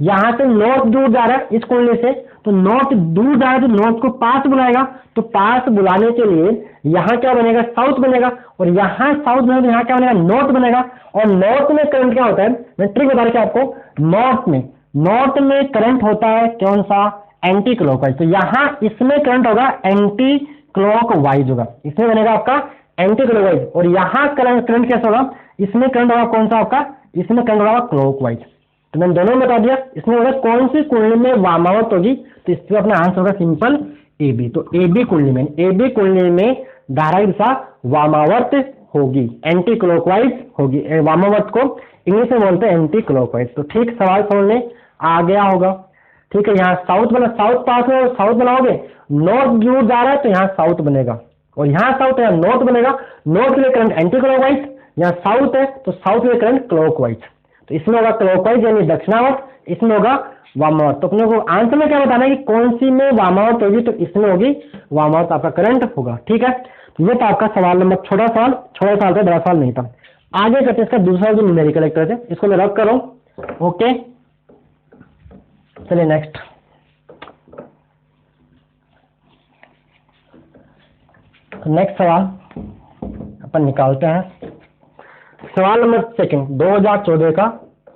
यहाँ से नॉर्थ दूर जा रहा है इस कुंडली से, तो नॉर्थ दूर जा रहा है, तो नॉर्थ को पास बुलाएगा, तो पास बुलाने के लिए यहाँ क्या बनेगा साउथ बनेगा, और यहाँ साउथ बनेगा तो यहाँ क्या बनेगा नॉर्थ बनेगा। और नॉर्थ में करंट क्या होता है, मैं ट्रिक बता रहा हूँ आपको, नॉर्थ में करंट होता है कौन सा एंटी क्लॉकवाइज, तो यहाँ इसमें करंट होगा एंटी क्लॉकवाइज होगा, इसमें बनेगा आपका एंटी क्लॉकवाइज, और यहाँ करंट कैसा होगा, इसमें करंट होगा कौन सा आपका, इसमें करंट होगा क्लॉकवाइज। तो मैंने दोनों बता दिया, इसमें होगा कौन सी कुंडली में वामावर्त होगी, तो इसमें अपना आंसर होगा सिंपल ए बी। तो ए बी कुंडली में धारा की दिशा वामावर्त होगी, एंटी क्लॉकवाइज होगी, वामावर्त को इंग्लिश में बोलते हैं एंटी क्लॉकवाइज। तो ठीक सवाल समझ में आ गया होगा, ठीक है। यहाँ साउथ पास है, साउथ बनाओगे, नॉर्थ दूर जा रहा है तो यहाँ साउथ बनेगा, और यहाँ साउथ है नॉर्थ बनेगा, नॉर्थ के लिए करंट एंटी क्लॉकवाइज, यहाँ साउथ है तो साउथ के लिए करंट क्लॉकवाइज, तो इसमें होगा क्लॉकवाइज यानी दक्षिणावर्त, इसमें होगा वामावर्त। तो अपने को आंसर में क्या बताना है कि कौन सी में वामावर्त होगी, तो इसमें होगी वामावर्त आपका करंट होगा, ठीक है। तो ये था आपका सवाल नंबर, छोटा सवाल था, बड़ा सवाल नहीं था। आगे करते इसका दूसरा जो न्यूमेरिकल लेक्चर है, इसको मैं रख कर रहा हूं, ओके। चलिए नेक्स्ट नेक्स्ट सवाल अपन निकालते हैं। सवाल नंबर सेकंड 2014 का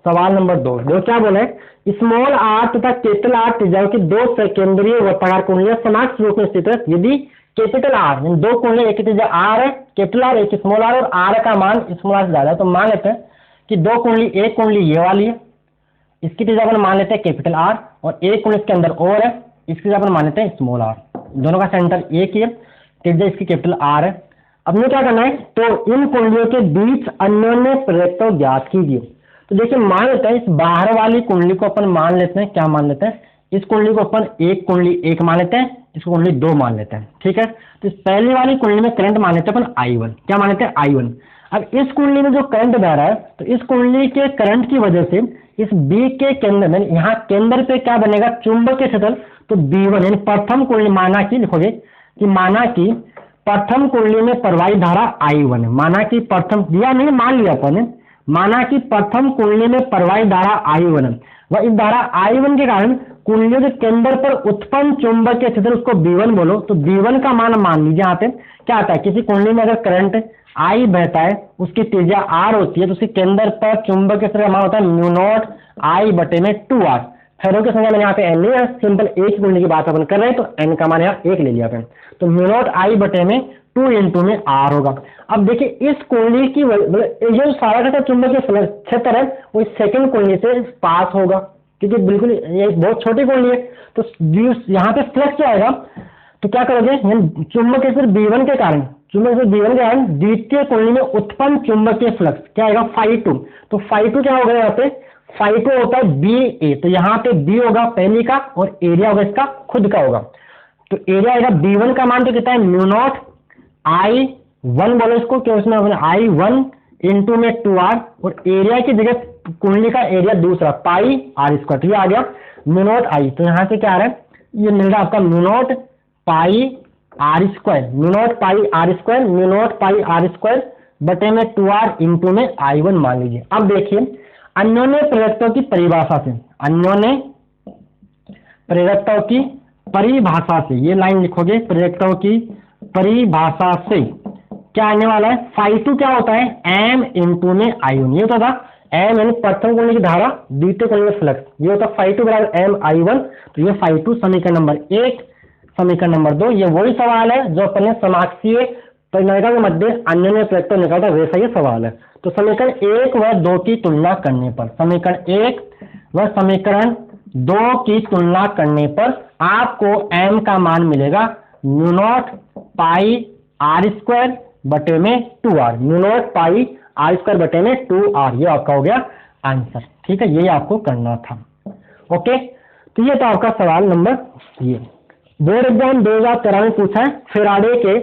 सवाल नंबर 2। जो क्या बोले, स्मॉल आर तथा कैपिटल आर त्रिज्याओं की दो सेकेंडरी वर्ताकार कुंडलियां समान रूप में स्थित है। यदि कैपिटल आर दो कुंडली, एक त्रिज्या आर है कैपिटल आर, एक स्मॉल आर, और आर का मान स्मॉल आर से ज्यादा है, तो मान लेते हैं कि दो कुंडली, एक कुंडली ये वाली है, इसकी त्रिज्या अपन मान लेते हैं कैपिटल आर, और एक कुंडली इसके अंदर और है, इसकी त्रिज्या अपन मान लेते हैं स्मॉल आर। दोनों का सेंटर एक ही है, त्रिज्या इसकी कैपिटल आर है। अब मुझे क्या करना है, तो इन कुंडलियों के बीच अन्योन्य प्रेरकत्व ज्ञात कीजिए। तो देखिए मान लेते हैं इस बाहर वाली कुंडली को अपन मान लेते हैं, क्या मान लेते हैं, इस कुंडली को अपन एक कुंडली एक मान लेते हैं, इसको कुंडली दो मान लेते हैं, ठीक है। तो इस पहली वाली कुंडली में करंट मान लेते हैं अपन I1, क्या मान लेते हैं I1। अब इस कुंडली में जो करंट बह रहा है, तो इस कुंडली के करंट की वजह से इस बी के केंद्र में, यहाँ केंद्र पे क्या बनेगा, चुंबकीय क्षेत्र, तो B1 यानी प्रथम कुंडली, माना कि लिखोगे कि माना कि प्रथम कुंडली में प्रवाहित धारा I1 है, माना कि प्रथम दिया नहीं, मान लिया अपन ने, माना कि प्रथम कुंडली में प्रवाहित धारा I1 है, वह इस धारा I1 के कारण कुंडलियों के केंद्र पर उत्पन्न चुंबकीय क्षेत्र, उसको B1 बोलो। तो B1 का मान लीजिए, यहाँ पे क्या आता है, किसी कुंडली में अगर करंट I बहता है, उसकी त्रिज्या R होती है, तो उसके केंद्र पर चुंबकीय क्षेत्र का मान होता है म्यू नॉट I बटे में 2R। फेरो की संख्या मैंने यहाँ पे n लिया, सिंपल एक कुंडली की बात अपन कर रहे हैं, तो n का मान यहाँ एक ले लिया अपन, तो म्यू नॉट I बटे में 2 इंटू में R होगा। अब देखिए इस कुंडली की ये जो सारा का चुंबकीय क्षेत्र है वो इस सेकंड कुंडली से पास होगा, क्योंकि बिल्कुल ये बहुत छोटी कुंडली है, तो यहाँ पे फ्लक्स क्या आएगा, तो क्या करोगे, चुंबकीय क्षेत्र B1 के कारण, चुंबकीय क्षेत्र B1 के कारण द्वितीय कुंडली में उत्पन्न चुंबकीय फ्लक्स क्या आएगा, φ2। तो φ2 क्या होगा, यहाँ पे φ2 होता है BA, तो यहाँ पे B होगा पहली का, और एरिया होगा इसका खुद का होगा, तो एरिया आएगा B1 का मान तो कितना है, म्यू नॉट I1 बोलो इसको, क्यों उसमें I1 इंटू में 2R, और एरिया की जगह कुंडली का एरिया दूसरा पाई R स्क्वायर, तो ये आ गया म्यू नॉट I। तो यहाँ से क्या आ रहा है, ये मिल रहा है आपका म्यू नॉट पाई R स्क्वायर, म्यू नॉट पाई R स्क्वायर, म्यू नॉट पाई R स्क्वायर बटे में 2R इंटू में I1 मान लीजिए। अब देखिए अन्योन्य प्रेरकत्व की परिभाषा से, अन्योन्य प्रेरकत्व की परिभाषा से, ये लाइन लिखोगे, प्रेरकत्व की परिभाषा से क्या आने वाला है, φ2 क्या होता है, m इंटू में I1, ये होता था m यानी प्रथम कुंडली की धारा, द्वितीय कुंडली में फ्लक्स, ये होता φ2 बराबर m I1। तो ये φ2 समीकरण नंबर 1, समीकरण नंबर 2, ये वही सवाल है जो अपने समाक्षीय परिनायिका के मध्य अन्योन्य प्रेरकत्व निकालता, वैसा ये सवाल है। तो समीकरण 1 व 2 की तुलना करने पर, समीकरण 1 व समीकरण 2 की तुलना करने पर आपको m का मान मिलेगा म्यू नॉट पाई R स्क्वायर बटे में 2R, म्यू नॉट पाई R स्क्वायर बटे में 2R, ये आपका हो गया आंसर, ठीक है, यही आपको करना था। ओके, तो ये तो आपका सवाल नंबर, ये बोर्ड एग्जाम 2013 में पूछा है, फेराडे के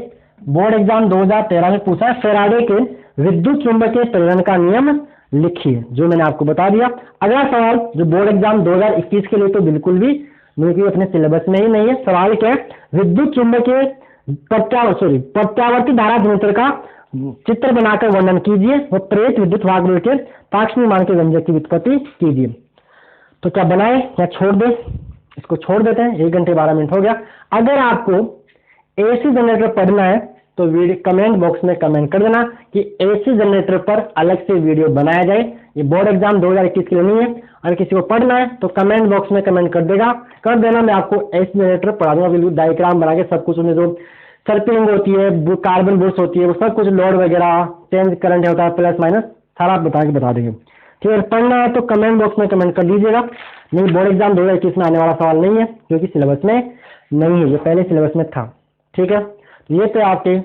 बोर्ड एग्जाम 2013 में पूछा है, फेराडे के विद्युत चुंबकीय प्रेरण का नियम लिखिए, जो मैंने आपको बता दिया। अगला सवाल जो बोर्ड एग्जाम 2021 के लिए तो बिल्कुल भी अपने सिलेबस में ही नहीं है, सवाल क्या है, विद्युत चुंबकीय प्रत्यावर्ती धारा घनत्व का चित्र बनाकर वर्णन कीजिए, वो प्रेरित विद्युत वाहक के ताक्षणिक मान के व्यंजक की व्युत्पत्ति कीजिए। तो क्या बनाए या छोड़ दे, इसको छोड़ देते हैं, 1 घंटे 12 मिनट हो गया। अगर आपको AC जनरेटर पढ़ना है तो वीडियो कमेंट बॉक्स में कमेंट कर देना कि AC जनरेटर पर अलग से वीडियो बनाया जाए, ये बोर्ड एग्जाम 2021 के लिए नहीं है। अगर किसी को पढ़ना है तो कमेंट बॉक्स में कमेंट कर देना, मैं आपको AC जनरेटर पढ़ा दूंगा, बिल्कुल डायग्राम बना के सब कुछ, उन्हें जो सर्पिंग होती है, कार्बन बुश होती है, वो सब कुछ, लोड वगैरह, चेंज करंट होता है, प्लस माइनस सारा बता देंगे, ठीक है। पढ़ना है तो कमेंट बॉक्स में कमेंट कर दीजिएगा। नहीं, बोर्ड एग्जाम 2021 में आने वाला सवाल नहीं है, क्योंकि सिलेबस में नहीं है, ये पहले सिलेबस में था, ठीक है। ये तो आपके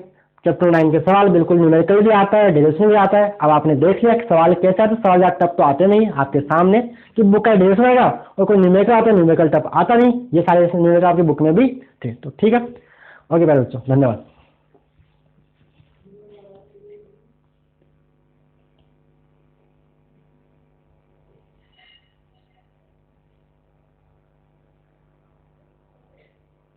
चैप्टर 9 के सवाल, बिल्कुल न्यूमेरिकल भी आता है, डेरिवेशन भी आता है। अब आपने देख लिया कि सवाल कैसा है, तो सवाल टप तो आते नहीं आपके सामने कि बुक का डेरिवेशन आएगा, और कोई न्यूमेरिकल आता है, न्यूमेरिकल टप आता नहीं, ये सारे न्यूमेरिकल आपकी बुक में भी थे, तो ठीक है। ओके बच्चों, धन्यवाद।